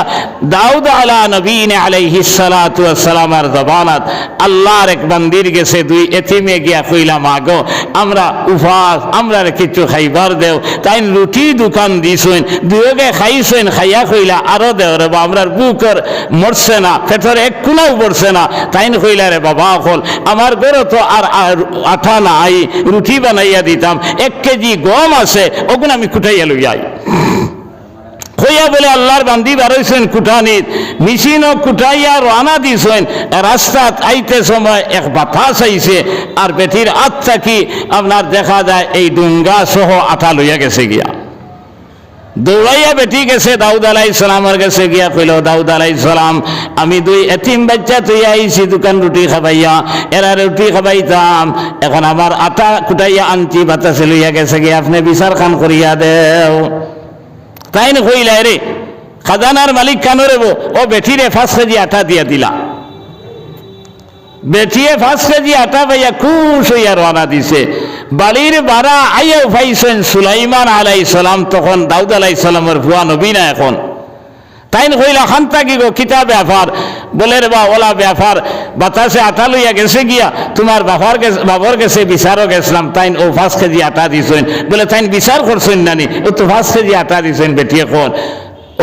দাউদ আলা নবীনে আলাইহিস সালাতু ওয়াস সালামের জবানাত আল্লাহর এক বান্দির গেছে 2 এতিমে গিয়া কইলা মাগো আমরা উপাস, আমরা কিছু খাইবার দেও। তাই রুটি দোকান দিছেন, দুয়োগে খাইছেন, খাইয়া কইলা আরো দেও রে, আমরার বুকর মরছে না, পেটর এক কুলাও পড়ছে না। তাই কইলা রে বাবা হল আমার ঘরে তো আর আঠা নাই, রুটি বানাইয়া দিতাম, 1 কেজি গম আছে, ওগুলো আমি কুটাইয়া লই যাই। কইয়া বলে আল্লাহর বান্দি বারইছেন কুটানিত মিশিনও কুটাইয়া রানা দিছেন রাস্তাত আইতে সময় এক বাতাস আইছে আর বেটির আত্মা কি আপনার দেখা যায় এই ডুঙ্গা সহ আঠা লইয়া গেছে গিয়া দৌড়াইয়া বেটি গেছে দাউদ আলাইহিস সালামের কাছে গিয়া কইল দাউদ আলাইহিস সালাম আমি দুই এতিম বাচ্চা তুই আইছি দোকান রুটি খাবাইয়া এরা রুটি খাবাইতাম এখন আমার আটা কুটাইয়া আনছি বাতাসে লইয়া গেছে গিয়া আপনি বিচার খান করিয়া দেও তাই না কইলা রে খাজানার মালিক কানো রেবো ও বেটিরে 5 কেজি আটা দিয়া দিলা বেটিয়ে 5 কেজি আটা পাইয়া খুশ হইয়া রওনা দিছে বাড়ির বাড়া আইয়াও পাইছেন সুলাইমান আলাইহিস সালাম তখন দাউদ আলাইহিস সালামের ভুয়া নবী না এখন তাই না কইলা খান্তা কি গো কিতা ব্যাপার বলে রে বা ওলা ব্যাপার বাতাসে আটা লইয়া গেছে গিয়া তোমার বাবার কাছে বিচারও গেছিলাম তাই ও 5 কেজি আটা দিছেন বলে তাই বিচার করছেন নানি ও তো 5 কেজি আটা দিছেন বেটি এখন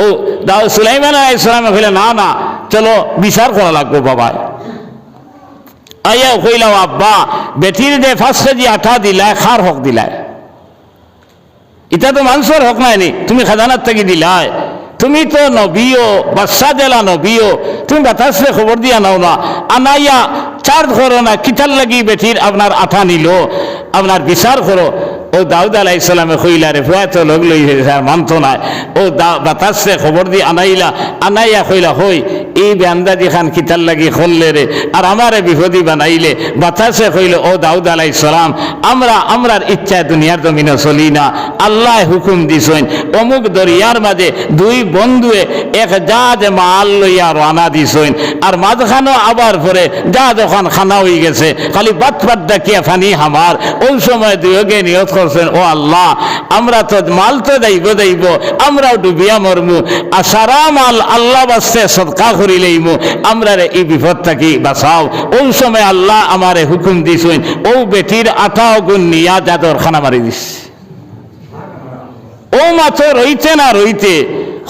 ও দাউদ সুলাইমান আলাইহিস সালাম কইলা না না চলো বিচার করা লাগবে বাবা আইয়া কইলাও আব্বা বেটির যে 5 কেজি আটা দিলায় খার হক দিলায় এটা তো মানুষের হক নাইনি তুমি খাজানার থেকে দিলায় তুমি তো নবীও বাদশা জেলা নবীও তুমি বাতাসে খবর দিয়া নাও না আনাইয়া চার্জ করো না কিতার লাগি বেটির আপনার আঠা নিল আপনার বিচার করো ও দাউদ আলাইহিস সালামে কইলা রে ভুয়া তো লোক লই আর মানতো না ও বাতাসে খবর দি আনাইয়া কইলা হই এই বান্দাজি খান কিতার লাগি খললে রে আর আমারে বিপদী বানাইলে বাতাসে কইল ও দাউদ আলাইহিস সালাম আমরার ইচ্ছা দুনিয়ার জমিনে চলি না আল্লাহ হুকুম দিছেন অমুক দরিয়ার মাঝে দুই বন্ধুয়ে এক জাহাজ মাল লইয়া রানা দিছেন আর মাঝখানো আবার পরে জাহাজ ওখান খানা হয়ে গেছে খালি বাত ডাকিয়া ফানি হামার ওই সময় দুয়োগে নিয়ত করছেন ও আল্লাহ আমরা তো মাল তো যাইব আমরাও ডুবিয়া মরমু আর সারা মাল আল্লাহ বাস্তে সদকা করিলেইমু আমরা এই বিপদ থাকি বাঁচাও ওই সময় আল্লাহ আমারে হুকুম দিছেন ও বেটির আঠাও গুণ নিয়া জাদর খানা মারি দিস ও মাত্র রইতে না রইতে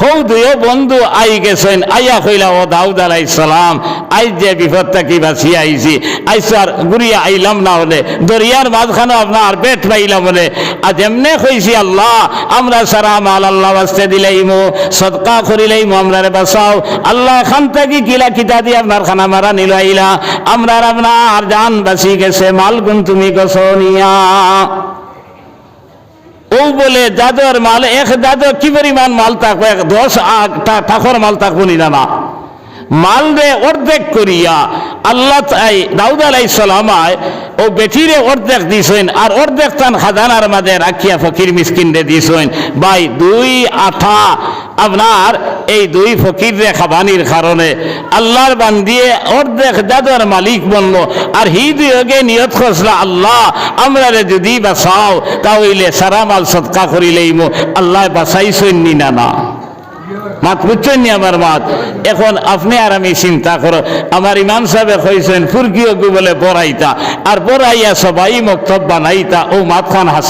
হৌ দুয়ো বন্ধু আই গেছেন আইয়া কইলা ও দাউদ আলাইহিস সালাম আই যে বিপদ থাকি বাঁচিয়ে আইছি আইসো আর ঘুরিয়া আইলাম না হলে দরিয়ার মাঝখানে আপনার পেট পাইলাম বলে আজ এমনে কইছি আল্লাহ আমরা সারা মাল আল্লাহ বাস্তে দিলাইমু সদকা করিলাইমু আমরা রে বাঁচাও আল্লাহ খান থাকি কিলা কিতা দিয়ে আপনার খানা মারা নিল আইলা আমরা আপনার জান বাঁচি গেছে মাল গুণ তুমি গছনিয়া ও বলে দাদর মাল এক দাদর কি পরিমাণ মাল থাকবো 10 টাকার মাল থাকবো না মাল রে অর্ধেক করিয়া আল্লাহ দাউদ আলাইহিস সালাম ও বেটিরে অর্ধেক দিছেন আর অর্ধেক তান খাজানার মাঝে রাখিয়া ফকির মিসকিন রে দিছেন ভাই 2 আঠা আপনার এই 2 ফকির রে খাবানির কারণে আল্লাহর বান্দিয়ে অর্ধেক দাদর মালিক বলল আর হিদিওগে নিয়ত করছলা আল্লাহ আমরা রে যদি বাঁচাও তাহলে সারা মাল সদকা করিলেইমু আল্লাহ বাঁচাইছেন নি না মাত বুঝছেন নি আমার মাত এখন আপনি আর আমি চিন্তা করো আমার ইমাম সাহেব কইছেন ফুরকিও বলে বড়াইতা আর বড়াইয়া সবাই মক্তব বানাইতা ও মাত খান হাসান